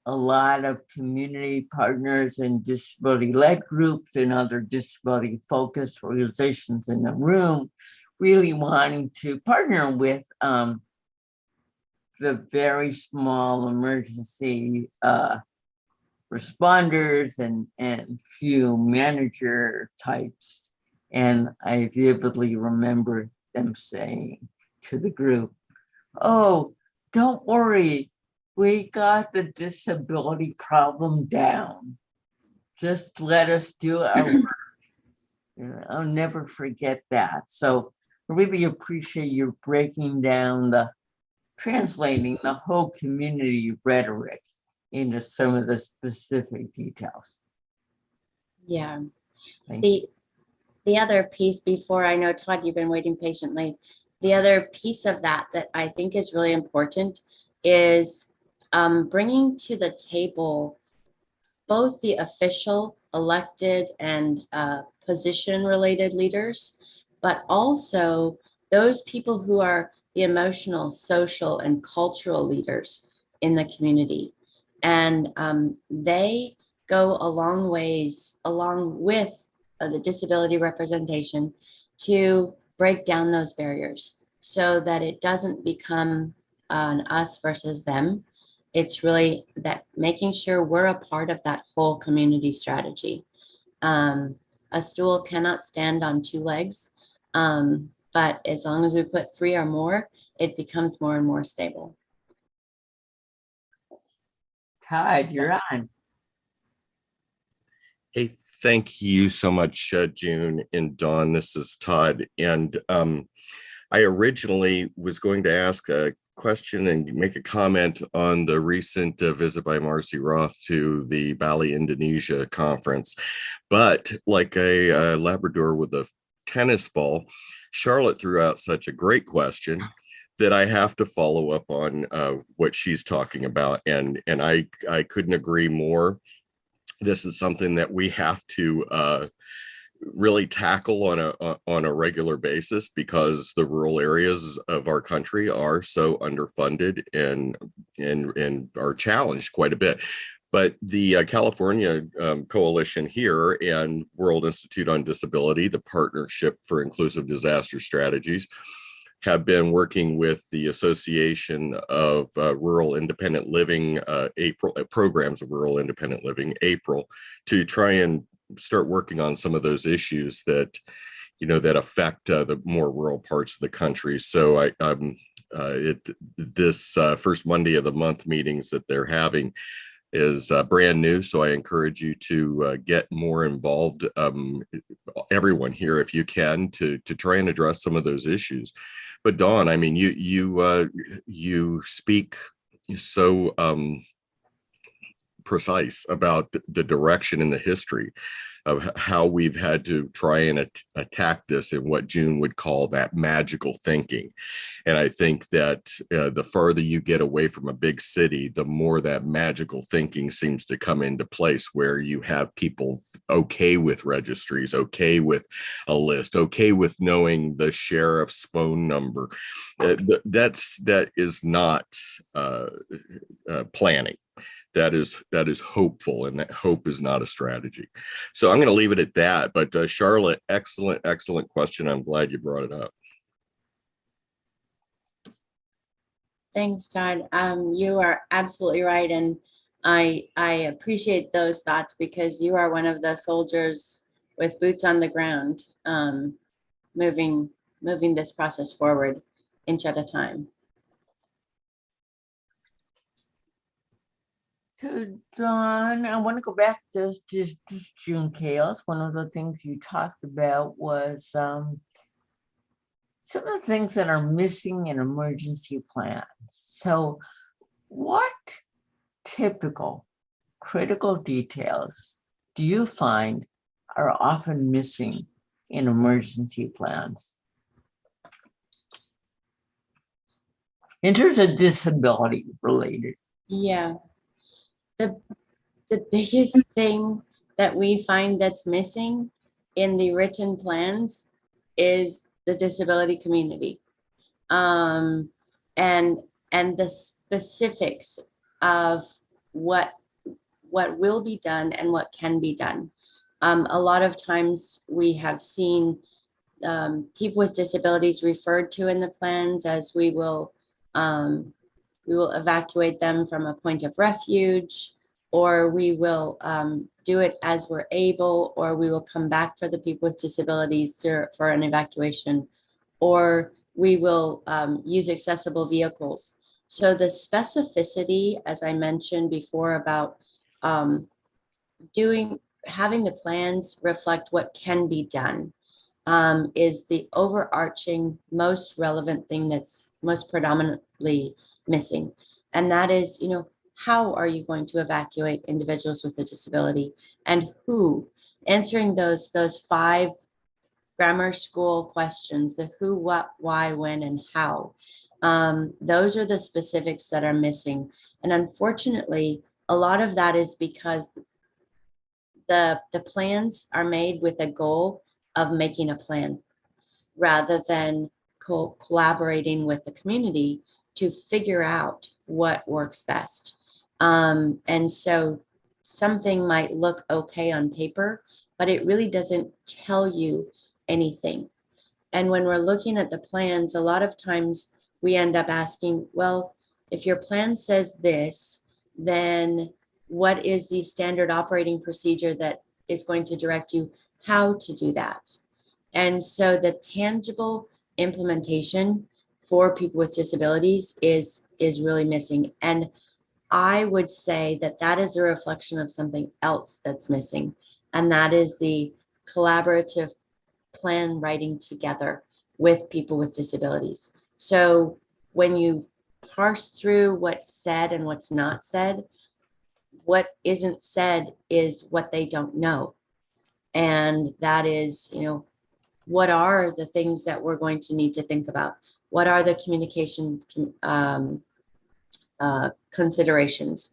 a lot of community partners and disability-led groups and other disability-focused organizations in the room, really wanting to partner with the very small emergency responders and few manager types. And I vividly remember them saying to the group, "Oh, don't worry, we got the disability problem down. Just let us do our work." I'll never forget that. So I really appreciate you breaking down translating the whole community rhetoric into some of the specific details. Yeah. The other piece, before I know, Todd, you've been waiting patiently. The other piece of that I think is really important is bringing to the table both the official, elected, and position-related leaders, but also those people who are the emotional, social, and cultural leaders in the community. And they go a long ways along with the disability representation to break down those barriers so that it doesn't become an us versus them. It's really that making sure we're a part of that whole community strategy. A stool cannot stand on two legs, but as long as we put 3 or more, it becomes more and more stable. Todd, you're on. Hey, thank you so much, June and Dawn. This is Todd. And I originally was going to ask a question and make a comment on the recent visit by Marcy Roth to the Bali, Indonesia conference. But like a Labrador with a tennis ball, Charlotte threw out such a great question that I have to follow up on what she's talking about. And I couldn't agree more. This is something that we have to really tackle on a regular basis, because the rural areas of our country are so underfunded and are challenged quite a bit. But the California coalition here and World Institute on Disability, the Partnership for Inclusive Disaster Strategies, have been working with the Association of Rural Independent Living, April programs of Rural Independent Living, April, to try and start working on some of those issues that, that affect the more rural parts of the country. So this first Monday of the month meetings that they're having is brand new. So I encourage you to get more involved, everyone here, if you can, to try and address some of those issues. But Dawn, I mean, you speak so precise about the direction and the history of how we've had to try and attack this in what June would call that magical thinking. And I think that the farther you get away from a big city, the more that magical thinking seems to come into place, where you have people okay with registries, okay with a list, okay with knowing the sheriff's phone number. That is not planning. That is hopeful, and that hope is not a strategy. So I'm going to leave it at that. But Charlotte, excellent question. I'm glad you brought it up. Thanks, Todd. You are absolutely right, and I appreciate those thoughts, because you are one of the soldiers with boots on the ground, moving this process forward inch at a time. So Dawn, I want to go back to just June Chaos. One of the things you talked about was some of the things that are missing in emergency plans. So what typical critical details do you find are often missing in emergency plans? In terms of disability related. Yeah. The biggest thing that we find that's missing in the written plans is the disability community, and the specifics of what will be done and what can be done. A lot of times we have seen people with disabilities referred to in the plans as we will evacuate them from a point of refuge, or we will do it as we're able, or we will come back for the people with disabilities for an evacuation, or we will use accessible vehicles. So the specificity, as I mentioned before, about having the plans reflect what can be done, is the overarching, most relevant thing that's most predominantly missing. And that is, how are you going to evacuate individuals with a disability, and who? Answering those 5 grammar school questions, the who, what, why, when, and how. Those are the specifics that are missing. And unfortunately, a lot of that is because the plans are made with a goal of making a plan, rather than collaborating with the community to figure out what works best. And so something might look okay on paper, but it really doesn't tell you anything. And when we're looking at the plans, a lot of times we end up asking, well, if your plan says this, then what is the standard operating procedure that is going to direct you how to do that? And so the tangible implementation for people with disabilities is really missing. And I would say that is a reflection of something else that's missing. And that is the collaborative plan writing together with people with disabilities. So when you parse through what's said and what's not said, what isn't said is what they don't know. And that is, what are the things that we're going to need to think about? What are the communication considerations?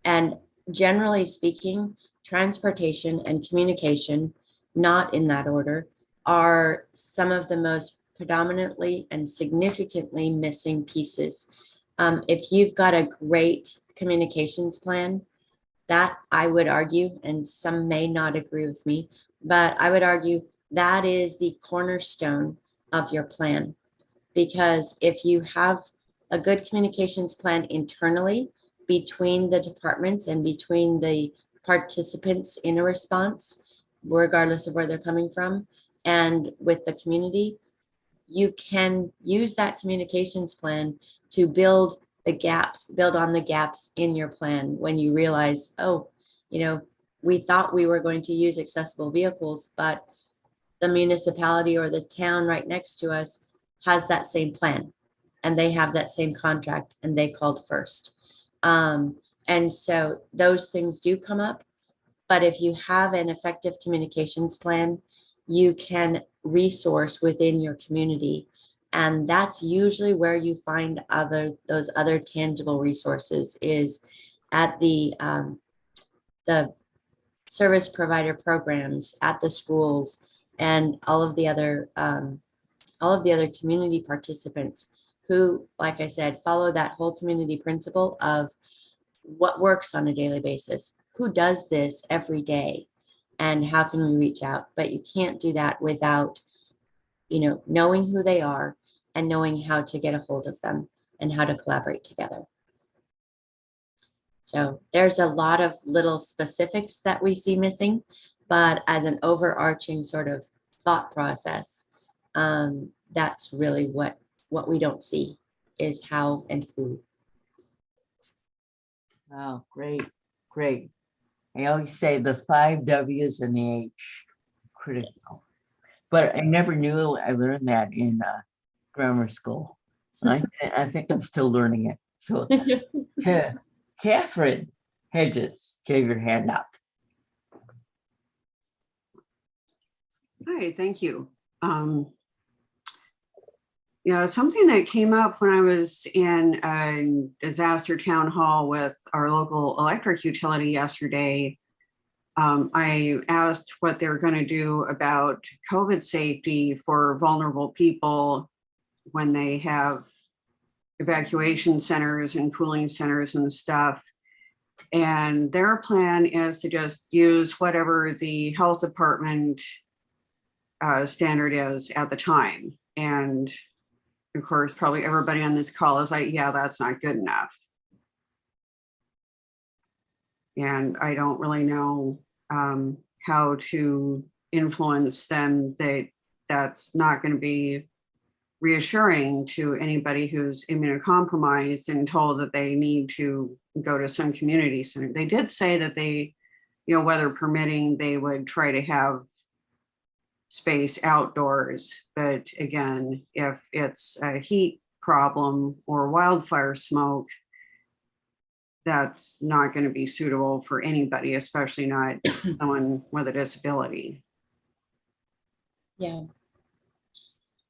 And generally speaking, transportation and communication, not in that order, are some of the most predominantly and significantly missing pieces. If you've got a great communications plan, that I would argue, and some may not agree with me, but I would argue that is the cornerstone of your plan. Because if you have a good communications plan internally between the departments and between the participants in a response, regardless of where they're coming from, and with the community, you can use that communications plan to build on the gaps in your plan when you realize, oh, we thought we were going to use accessible vehicles, but the municipality or the town right next to us has that same plan and they have that same contract and they called first. And so those things do come up, but if you have an effective communications plan, you can resource within your community. And that's usually where you find those other tangible resources is at the service provider programs, at the schools, and all of the other community participants who, like I said, follow that whole community principle of what works on a daily basis, who does this every day, and how can we reach out. But you can't do that without knowing who they are and knowing how to get a hold of them and how to collaborate together. So there's a lot of little specifics that we see missing, but as an overarching sort of thought process, that's really what we don't see is how and who. Oh, great, great. I always say the 5 W's and the H, critical. Yes. But I never knew I learned that in grammar school. I think I'm still learning it. So, Catherine Hedges, gave your hand up. Hi, thank you. Yeah, something that came up when I was in a disaster town hall with our local electric utility yesterday. I asked what they're going to do about COVID safety for vulnerable people when they have evacuation centers and cooling centers and stuff. And their plan is to just use whatever the health department standard is at the time. And of course, probably everybody on this call is like, yeah, that's not good enough. And I don't really know how to influence them that that's not going to be reassuring to anybody who's immunocompromised and told that they need to go to some community center. They did say that they, weather permitting, they would try to have space outdoors. But again, if it's a heat problem or wildfire smoke, that's not going to be suitable for anybody, especially not someone with a disability. Yeah.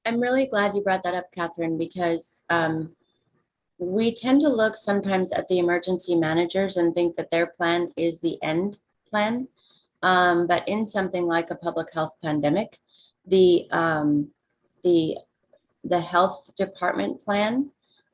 I'm really glad you brought that up, Catherine, because we tend to look sometimes at the emergency managers and think that their plan is the end plan. But in something like a public health pandemic, the health department plan,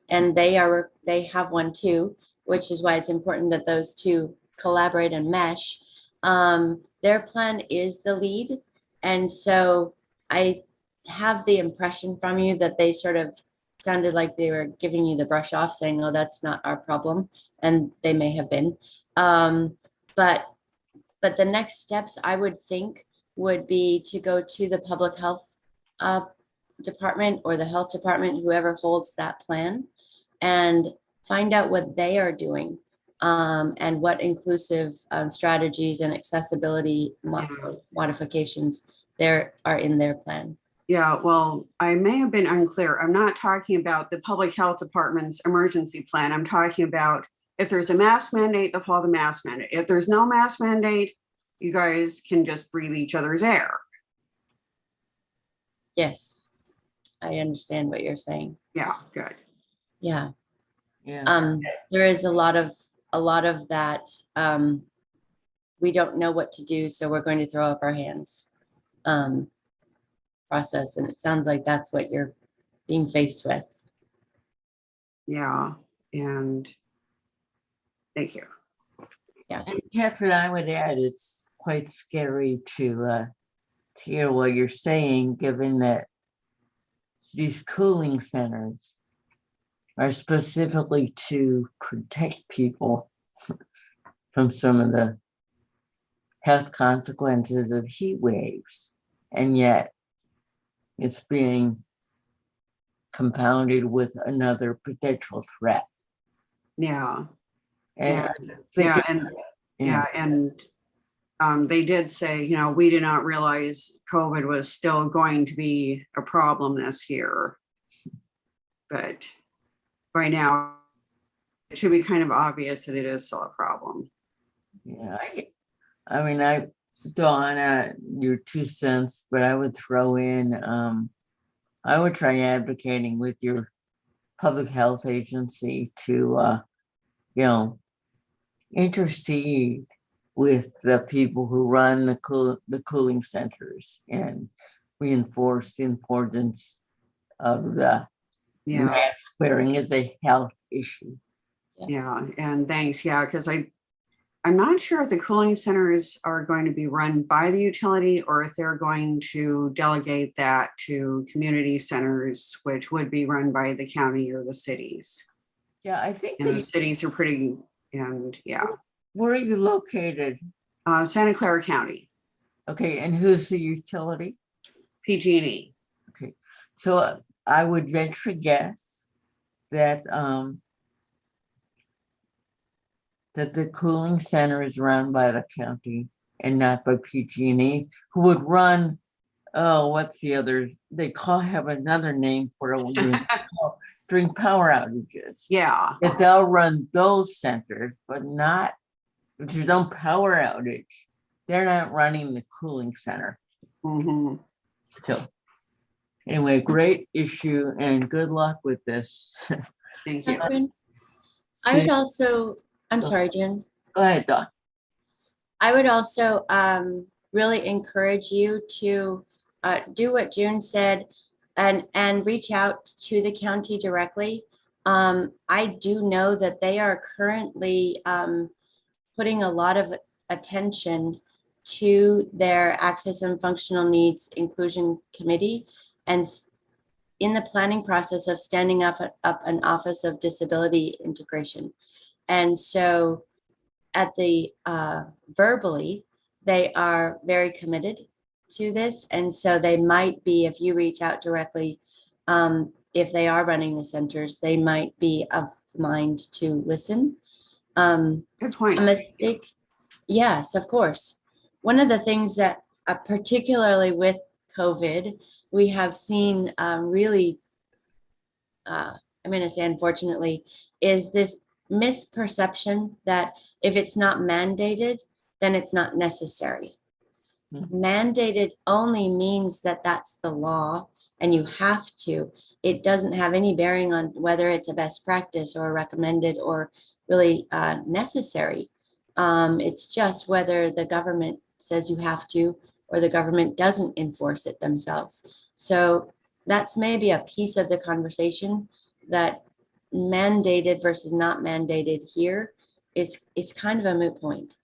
and they have one too, which is why it's important that those two collaborate and mesh. Their plan is the lead. And so I have the impression from you that they sort of sounded like they were giving you the brush off, saying, oh, that's not our problem. And they may have been. But the next steps I would think would be to go to the public health department or the health department, whoever holds that plan, and find out what they are doing and what inclusive strategies and accessibility modifications there are in their plan. Yeah, well, I may have been unclear. I'm not talking about the public health department's emergency plan. I'm talking about if there's a mask mandate, they'll follow the mask mandate. If there's no mask mandate, you guys can just breathe each other's air. Yes, I understand what you're saying. Yeah, good. Yeah. Yeah. There is a lot of that. We don't know what to do, so we're going to throw up our hands process. And it sounds like that's what you're being faced with. Yeah, and thank you. And Catherine, I would add, it's quite scary to hear what you're saying, given that these cooling centers are specifically to protect people from some of the health consequences of heat waves. And yet it's being compounded with another potential threat. Yeah, And Yeah. I think yeah, it's- and yeah, and they did say, you know, we did not realize COVID was still going to be a problem this year. But right now, it should be kind of obvious that it is still a problem. Yeah, I mean, I Dawn, your 2 cents, but I would throw in, I would try advocating with your public health agency to, intercede with the people who run the cooling centers and reinforce the importance of the Yeah, mask wearing as a health issue. yeah, and thanks. Yeah, because I'm not sure if the cooling centers are going to be run by the utility or if they're going to delegate that to community centers, which would be run by the county or the cities. Yeah, I think And the cities are pretty, and yeah, where are you located? Santa Clara County, Okay, and who's the utility? PG&E. Okay, so I would venture a guess that that the cooling center is run by the county and not by PG&E, who would run, oh, what's the other, have another name for it during power outages. Yeah, That they'll run those centers, but not, if there's no power outage, they're not running the cooling center. mhm. So anyway, great issue and good luck with this. Thank you. Catherine, I would also, I'm sorry, Jen. Go ahead, Dawn. I would also really encourage you to do what June said and reach out to the county directly. I do know that they are currently putting a lot of attention to their Access and Functional Needs Inclusion Committee and in the planning process of standing up an Office of Disability Integration. And so at the verbally, they are very committed to this. And so they might be, if you reach out directly, if they are running the centers, they might be of mind to listen. Good point. A mistake. Yes, of course. One of the things that, particularly with COVID, we have seen really, I'm going to say unfortunately, is this misperception that if it's not mandated, then it's not necessary. Mandated only means that that's the law and you have to. It doesn't have any bearing on whether it's a best practice or recommended or really necessary. It's just whether the government says you have to or the government doesn't enforce it themselves. So that's maybe a piece of the conversation that mandated versus not mandated here is kind of a moot point.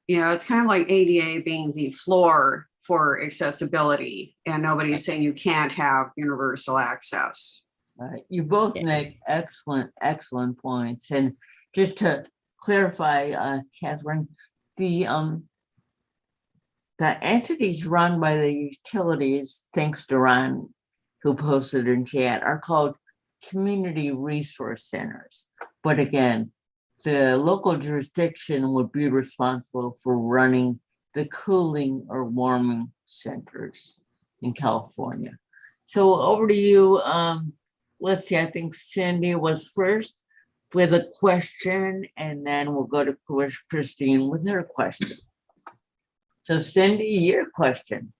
Yeah, it's kind of like ADA being the floor for accessibility, and nobody's saying you can't have universal access. Right. You both make excellent points. And just to clarify, Catherine, the entities run by the utilities, thanks to Ron, who posted in chat, are called community resource centers. But again, the local jurisdiction would be responsible for running the cooling or warming centers. in California. So over to you. Let's see, I think Cindy was first with a question, and then we'll go to Christine with her question. So Cindy, your question.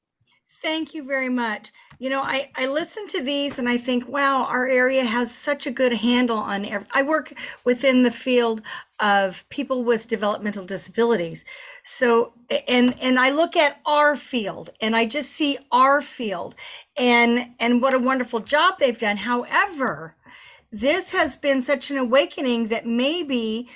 Thank you very much. You know, I listen to these and I think, wow, our area has such a good handle on I work within the field of people with developmental disabilities. So, and I look at our field and I just see our field and what a wonderful job they've done. However, this has been such an awakening that maybe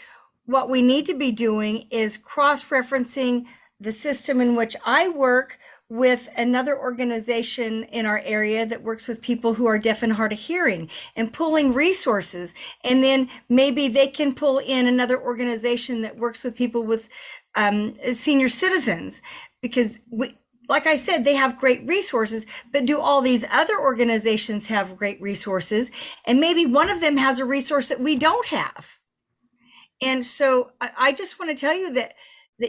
what we need to be doing is cross-referencing the system in which I work with another organization in our area that works with people who are deaf and hard of hearing and pulling resources. And then maybe they can pull in another organization that works with people with senior citizens, because like I said, they have great resources, but do all these other organizations have great resources? And maybe one of them has a resource that we don't have. And so I just want to tell you that,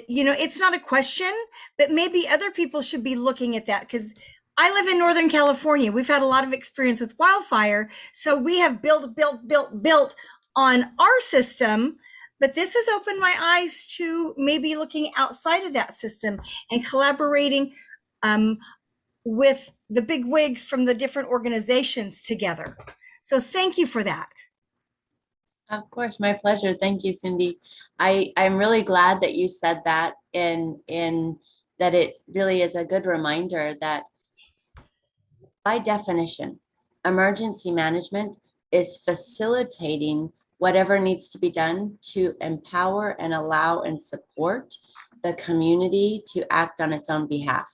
you know, it's not a question, but maybe other people should be looking at that, because I live in Northern California. We've had a lot of experience with wildfire. So we have built on our system, but this has opened my eyes to maybe looking outside of that system and collaborating with the big wigs from the different organizations together. So thank you for that. Of course, my pleasure. Thank you, Cindy. I'm really glad that you said that, in that it really is a good reminder that by definition, emergency management is facilitating whatever needs to be done to empower and allow and support the community to act on its own behalf.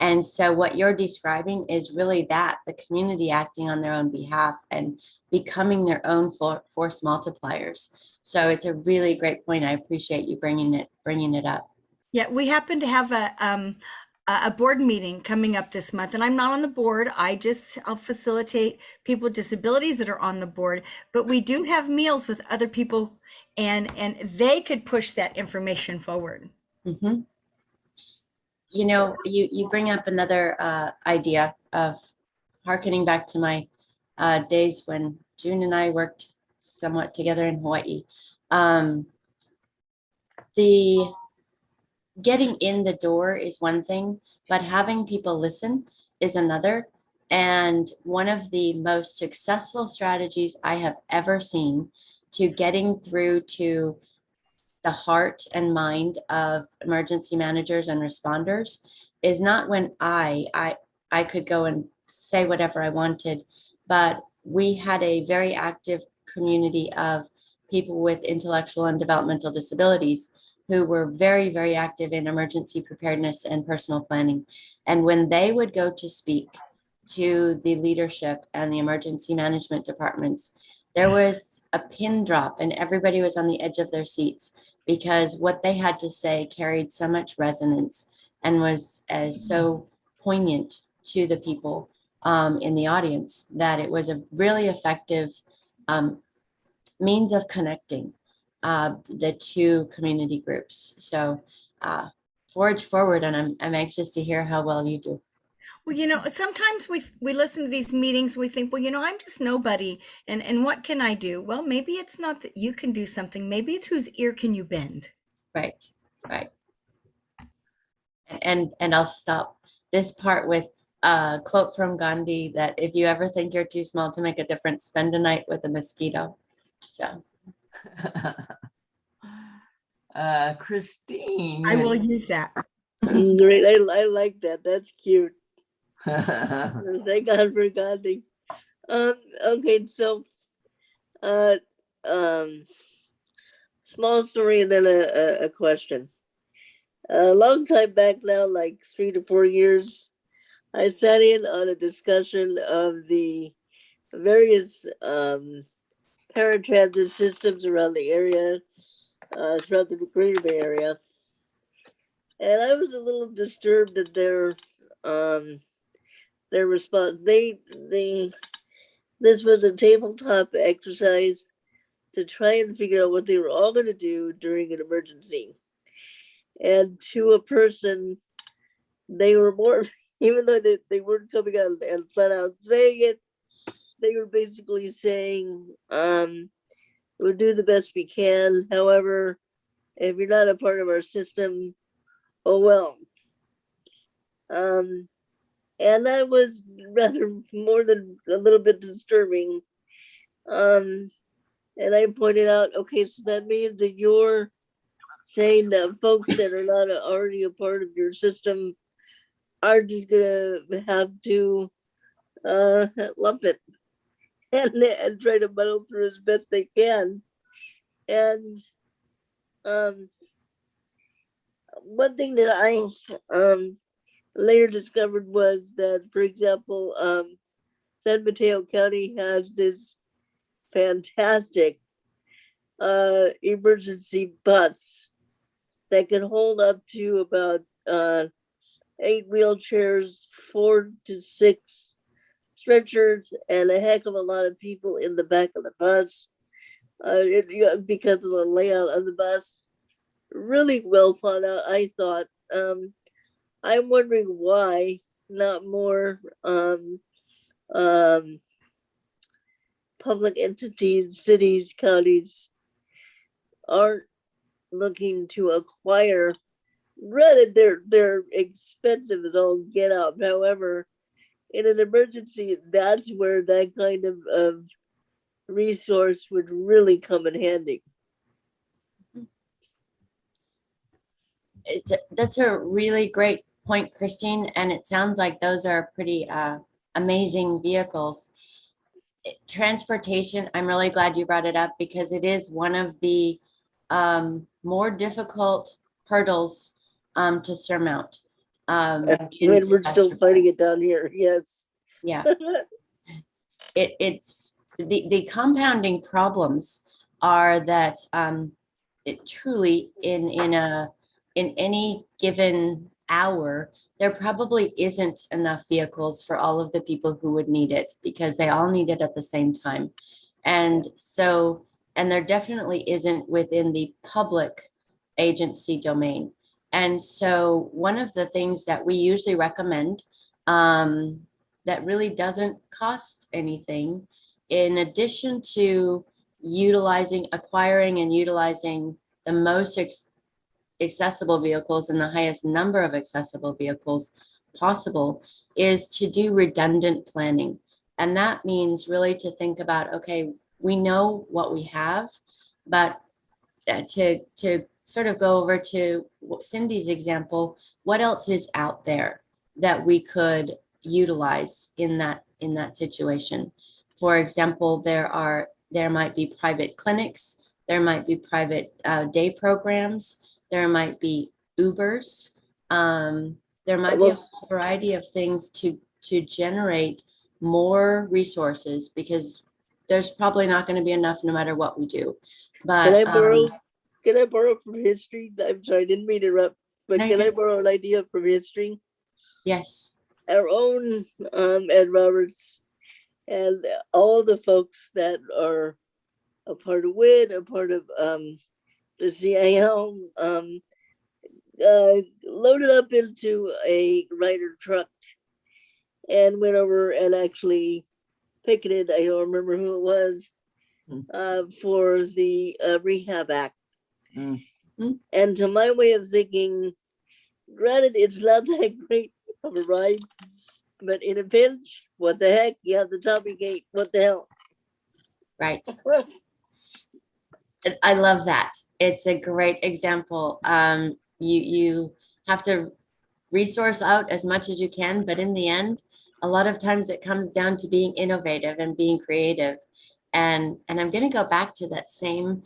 And so what you're describing is really that, the community acting on their own behalf and becoming their own force multipliers. So it's a really great point. I appreciate you bringing it up. Yeah, we happen to have a board meeting coming up this month, and I'm not on the board. I'll facilitate people with disabilities that are on the board, but we do have meals with other people, and they could push that information forward. Mm-hmm. You know, you bring up another idea of hearkening back to my days when June and I worked somewhat together in Hawaii. The getting in the door is one thing, but having people listen is another. And one of the most successful strategies I have ever seen to getting through to the heart and mind of emergency managers and responders is not when I could go and say whatever I wanted, but we had a very active community of people with intellectual and developmental disabilities who were very, very active in emergency preparedness and personal planning. And when they would go to speak to the leadership and the emergency management departments, there was a pin drop and everybody was on the edge of their seats, because what they had to say carried so much resonance and was so poignant to the people in the audience that it was a really effective means of connecting the two community groups. So forge forward, and I'm anxious to hear how well you do. Well, you know, sometimes we listen to these meetings, we think, well, you know, I'm just nobody, and what can I do? Well, maybe it's not that you can do something. Maybe it's whose ear can you bend? Right. And I'll stop this part with a quote from Gandhi that if you ever think you're too small to make a difference, spend a night with a mosquito. So. Christine. I will use that. Great. I like that. That's cute. Thank God for Gandhi. Okay, so small story and then a question. A long time back now, like 3 to 4 years, I sat in on a discussion of the various paratransit systems around the area, throughout the Greater Bay Area. And I was a little disturbed at their response. This was a tabletop exercise to try and figure out what they were all going to do during an emergency. And to a person, they were more even though they weren't coming out and flat out saying it, they were basically saying, we'll do the best we can. However, if you're not a part of our system, oh well. And that was rather more than a little bit disturbing. And I pointed out, okay, so that means that you're saying that folks that are not already a part of your system are just gonna have to lump it and try to muddle through as best they can. And one thing that I later discovered was that, for example, San Mateo County has this fantastic emergency bus that can hold up to about 8 wheelchairs, 4 to 6 stretchers, and a heck of a lot of people in the back of the bus. Because of the layout of the bus, really well thought out, I thought. I'm wondering why not more public entities, cities, counties aren't looking to acquire. Granted, they're expensive as all get out. However, in an emergency, that's where that kind of resource would really come in handy. That's a really great point, Christine, and it sounds like those are pretty amazing vehicles. Transportation, I'm really glad you brought it up because it is one of the more difficult hurdles to surmount. And we're still fighting it down here, yes. Yeah. It's the compounding problems are that it truly in any given hour, there probably isn't enough vehicles for all of the people who would need it because they all need it at the same time. And so, and there definitely isn't within the public agency domain. And so one of the things that we usually recommend that really doesn't cost anything, in addition to acquiring and utilizing the most accessible vehicles and the highest number of accessible vehicles possible, is to do redundant planning. And that means really to think about, okay, we know what we have, but to sort of go over to Cindy's example, what else is out there that we could utilize in that situation? For example, there might be private clinics, there might be private day programs, there might be Ubers, there might be a whole variety of things to generate more resources, because there's probably not going to be enough no matter what we do. But can I borrow from history? I'm sorry, I didn't mean to interrupt, but no, can I borrow an idea from history? Yes. Our own Ed Roberts and all the folks that are a part of WID, a part of the CIL, loaded up into a Ryder truck and went over and actually picketed, I don't remember who it was, for the Rehab Act. And to my way of thinking, granted, it's not that great of a ride, but in a pinch, what the heck? You have the Tommy gate, what the hell? Right. I love that. It's a great example. You have to resource out as much as you can, but in the end, a lot of times it comes down to being innovative and being creative. And I'm going to go back to that same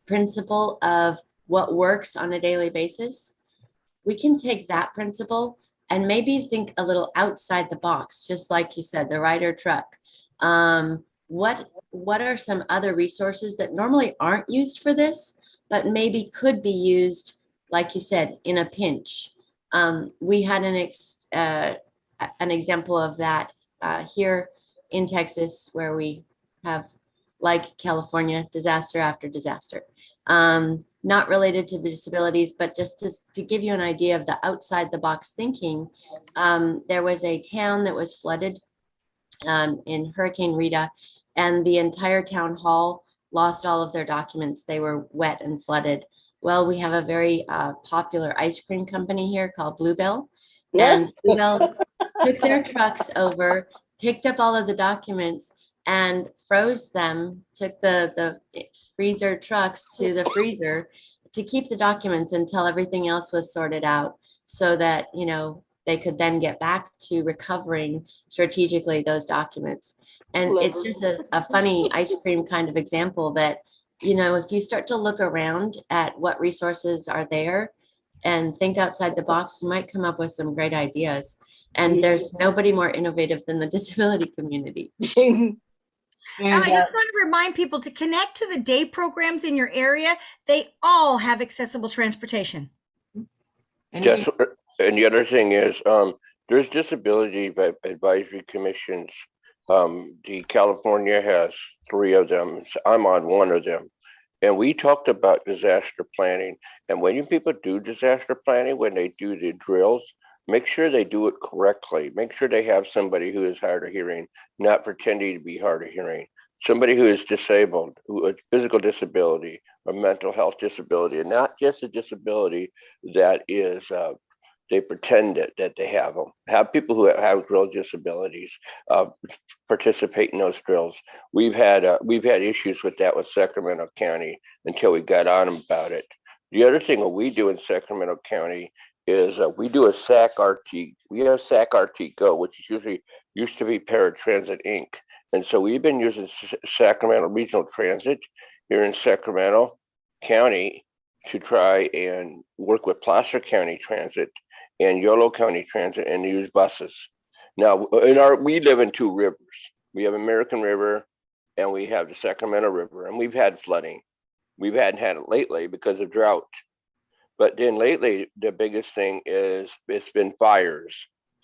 principle of what works on a daily basis. We can take that principle and maybe think a little outside the box, just like you said, the Ryder truck. What are some other resources that normally aren't used for this, but maybe could be used, like you said, in a pinch? We had an example of that here in Texas, where we have, like California, disaster after disaster. not related to disabilities, but just to give you an idea of the outside the box thinking. There was a town that was flooded in Hurricane Rita, and the entire town hall lost all of their documents. They were wet and flooded. Well, we have a very popular ice cream company here called Bluebell, and Bluebell took their trucks over, picked up all of the documents, and froze them, took the freezer trucks to the freezer to keep the documents until everything else was sorted out, so that, you know, they could then get back to recovering strategically those documents. And it's just a funny ice cream kind of example that, you know, if you start to look around at what resources are there and think outside the box, you might come up with some great ideas. And there's nobody more innovative than the disability community. And And I just want to remind people to connect to the day programs in your area. They all have accessible transportation. and Yes, and the other thing is, there's disability advisory commissions. The California has 3 of them. So I'm on one of them. And we talked about disaster planning. And when people do disaster planning, when they do the drills, make sure they do it correctly. Make sure they have somebody who is hard of hearing, not pretending to be hard of hearing. Somebody who is disabled, who has physical disability or mental health disability, and not just a disability that is they pretend that they have them. Have people who have real disabilities participate in those drills. We've had issues with that with Sacramento County until we got on them about it. The other thing that we do in Sacramento County is we do a SAC RT. We have SAC RT Go, which is usually used to be Paratransit Inc. And so we've been using Sacramento Regional Transit here in Sacramento County to try and work with Placer County Transit and Yolo County Transit and use buses. Now, we live in 2 rivers. We have American River and we have the Sacramento River, and we've had flooding. We hadn't had it lately because of drought. But then lately, the biggest thing is it's been fires.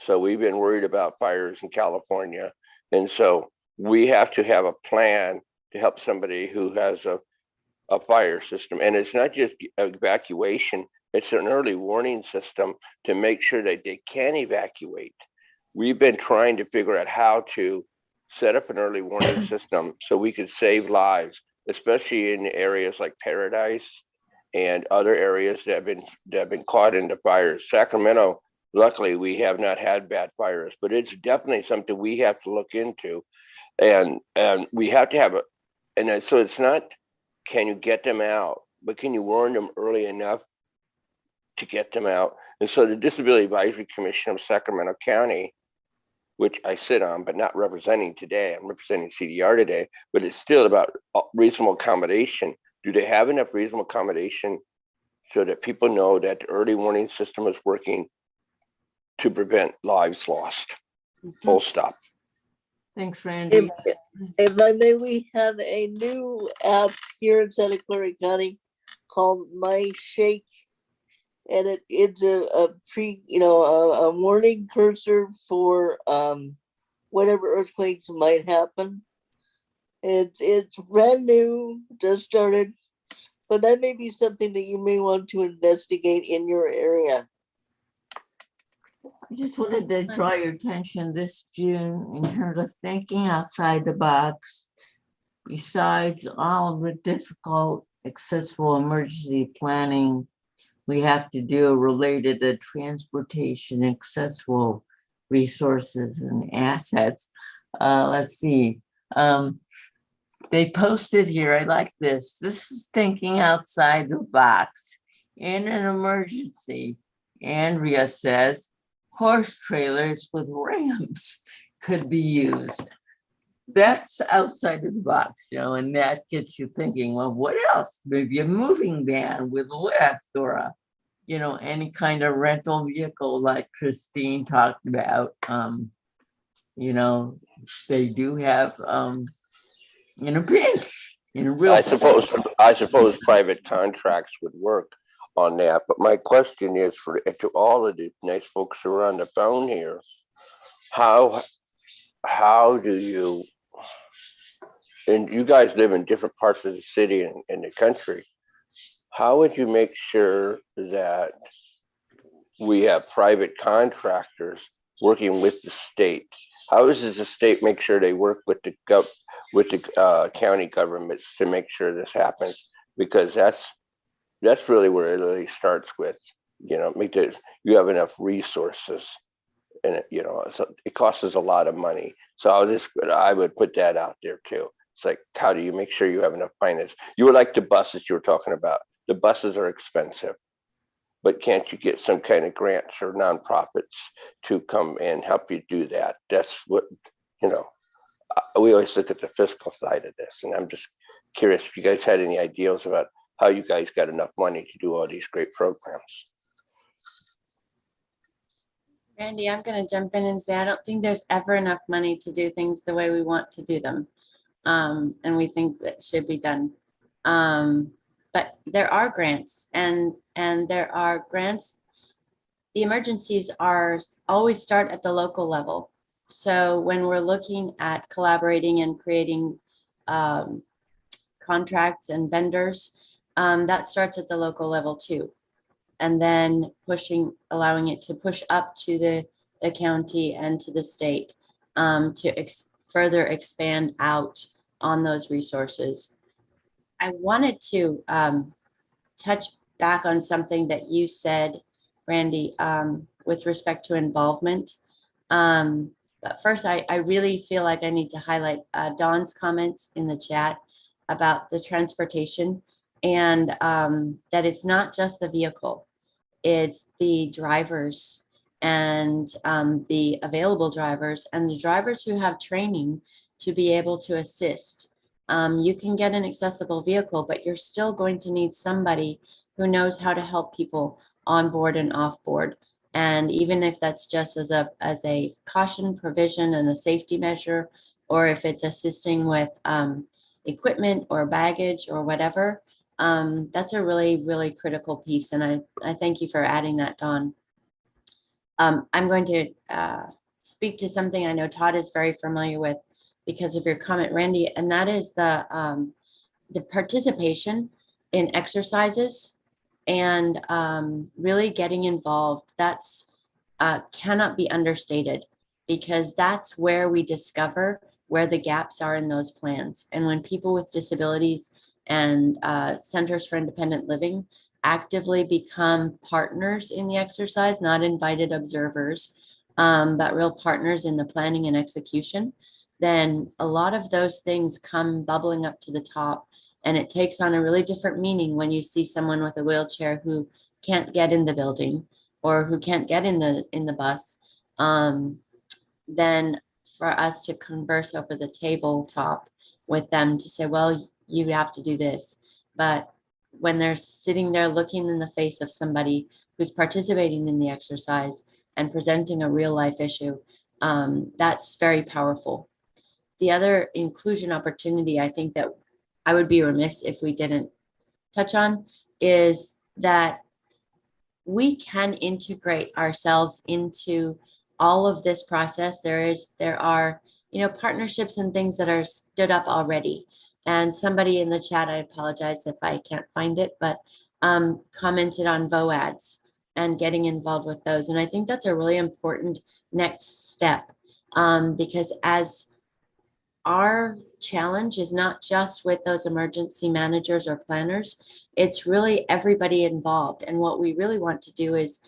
So we've been worried about fires in California. And so we have to have a plan to help somebody who has a fire system. And it's not just evacuation, it's an early warning system to make sure that they can evacuate. We've been trying to figure out how to set up an early warning system so we could save lives, especially in areas like Paradise and other areas that have been caught in the fires. Sacramento, luckily, we have not had bad fires, but it's definitely something we have to look into. And we have to have so it's not, can you get them out, but can you warn them early enough to get them out? And so the Disability Advisory Commission of Sacramento County, which I sit on, but not representing today, I'm representing CDR today, but it's still about reasonable accommodation. Do they have enough reasonable accommodation so that people know that the early warning system is working to prevent lives lost? Full stop. thanks, Randy. If I may, we have a new app here in Santa Clara County called My Shake, and it's a warning cursor for whatever earthquakes might happen. It's brand new, just started, but that may be something that you may want to investigate in your area. I just wanted to draw your attention this June in terms of thinking outside the box. Besides all of the difficult, accessible emergency planning we have to do related to transportation, accessible resources and assets. Let's see. They posted here, I like this. This is thinking outside the box. In an emergency, Andrea says, horse trailers with ramps could be used. That's outside of the box, and that gets you thinking, well, what else? Maybe a moving van with a lift or any kind of rental vehicle like Christine talked about. They do have in a pinch, in a real I suppose private contracts would work on that. But my question is to all of the nice folks who are on the phone here, how do you, and you guys live in different parts of the city and the country, how would you make sure that we have private contractors working with the state? How does the state make sure they work with the county governments to make sure this happens? Because that's really where it really starts with, make that you have enough resources, and it costs us a lot of money. So I would put that out there too. It's like, how do you make sure you have enough finance? You were like the buses you were talking about. The buses are expensive, but can't you get some kind of grants or nonprofits to come and help you do that? That's what, we always look at the fiscal side of this, and I'm just curious if you guys had any ideas about how you guys got enough money to do all these great programs. Randy, I'm going to jump in and say I don't think there's ever enough money to do things the way we want to do them, and we think that should be done. But there are grants, and there are grants. The emergencies are always start at the local level. So when we're looking at collaborating and creating contracts and vendors, that starts at the local level too. And then allowing it to push up to the county and to the state to further expand out on those resources. I wanted to touch back on something that you said, Randy, with respect to involvement. But first, I really feel like I need to highlight Dawn's comments in the chat about the transportation, and that it's not just the vehicle, it's the drivers and the available drivers and the drivers who have training to be able to assist. You can get an accessible vehicle, but you're still going to need somebody who knows how to help people on board and off board. And even if that's just as a caution provision and a safety measure, or if it's assisting with equipment or baggage or whatever, that's a really, really critical piece. And I thank you for adding that, Dawn. I'm going to speak to something I know Todd is very familiar with because of your comment, Randy, and that is the participation in exercises and really getting involved. That's cannot be understated, because that's where we discover where the gaps are in those plans. And when people with disabilities and centers for independent living actively become partners in the exercise, not invited observers, but real partners in the planning and execution, then a lot of those things come bubbling up to the top. And it takes on a really different meaning when you see someone with a wheelchair who can't get in the building or who can't get in the bus, then for us to converse over the tabletop with them to say, well, you have to do this. But when they're sitting there looking in the face of somebody who's participating in the exercise and presenting a real life issue, that's very powerful. The other inclusion opportunity I think that I would be remiss if we didn't touch on is that we can integrate ourselves into all of this process. There are, partnerships and things that are stood up already. And somebody in the chat, I apologize if I can't find it, but commented on VOADs and getting involved with those. And I think that's a really important next step, because as our challenge is not just with those emergency managers or planners, it's really everybody involved. And what we really want to do is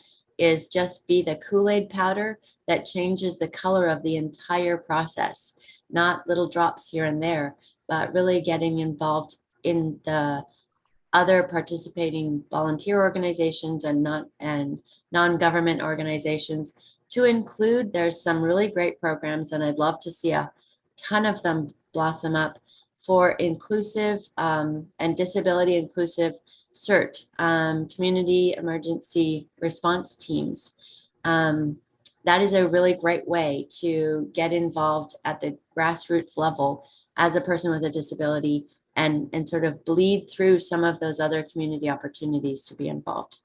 just be the Kool-Aid powder that changes the color of the entire process, not little drops here and there, but really getting involved in the other participating volunteer organizations and non-government organizations to include. There's some really great programs, and I'd love to see a ton of them blossom up for inclusive and disability inclusive CERT, community emergency response teams. That is a really great way to get involved at the grassroots level as a person with a disability and sort of bleed through some of those other community opportunities to be involved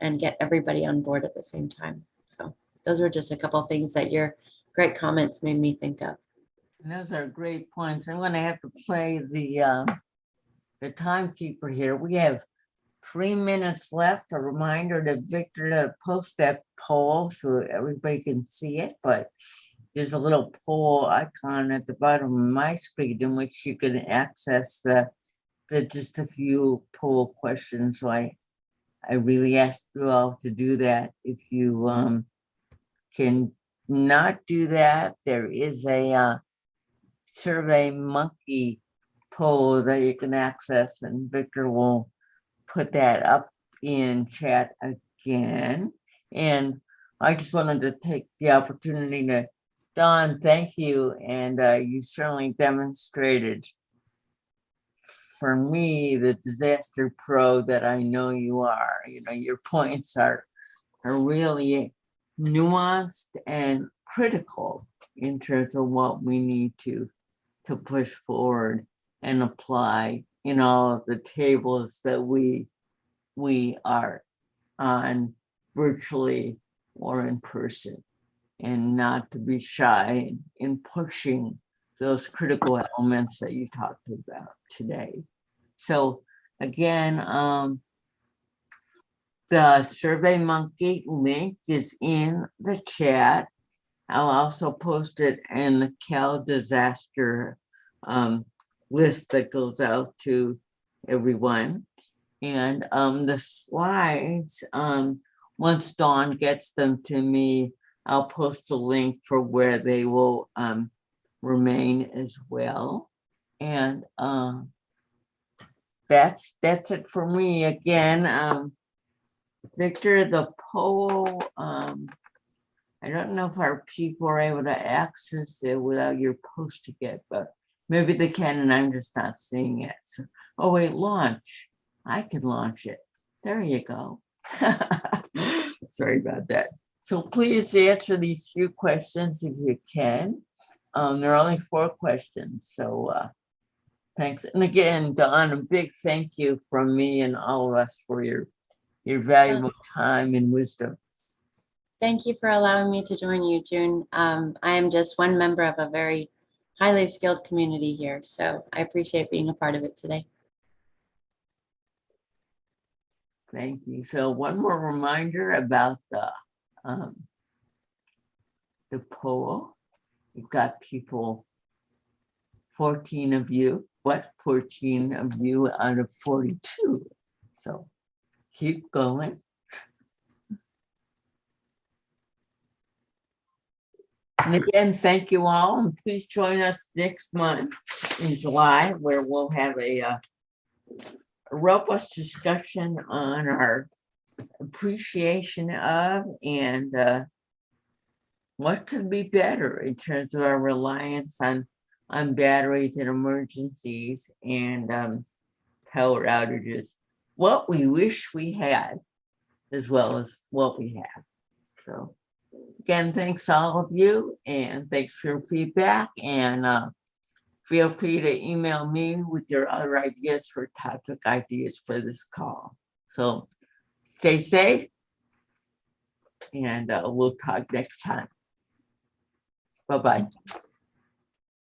and get everybody on board at the same time. So those were just a couple of things that your great comments made me think of. And those are great points. I'm going to have to play the timekeeper here. We have 3 minutes left. A reminder to Victor to post that poll so everybody can see it, but there's a little poll icon at the bottom of my screen in which you can access the just a few poll questions. So I really ask you all to do that. If you can not do that, there is a Survey Monkey poll that you can access, and Victor will put that up in chat again. And I just wanted to take the opportunity to, Don, thank you. And you certainly demonstrated for me the disaster pro that I know you are. You know, your points are really nuanced and critical in terms of what we need to push forward and apply in all of the tables that we are on, virtually or in person, and not to be shy in pushing those critical elements that you talked about today. So again, the Survey Monkey link is in the chat. I'll also post it in the Cal disaster list that goes out to everyone. And the slides, once Dawn gets them to me, I'll post a link for where they will remain as well. And that's it for me. Again, Victor, the poll, I don't know if our people are able to access it without your posting it, but maybe they can and I'm just not seeing it. So, oh wait, launch. I can launch it. There you go. Sorry about that. So please answer these few questions if you can. There are only 4 questions, so thanks. And again, Don, a big thank you from me and all of us for your valuable time and wisdom. Thank you for allowing me to join you, June. I am just one member of a very highly skilled community here, so I appreciate being a part of it today. Thank you. So one more reminder about the poll. You've got people, 14 of you, 14 of you out of 42. So keep going. And again, thank you all. And please join us next month in July, where we'll have a robust discussion on our appreciation of and what could be better in terms of our reliance on batteries in emergencies and power outages. What we wish we had, as well as what we have. So again, thanks all of you, and thanks for your feedback, and feel free to email me with your other ideas for topic ideas for this call. So stay safe, and we'll talk next time. Bye-bye.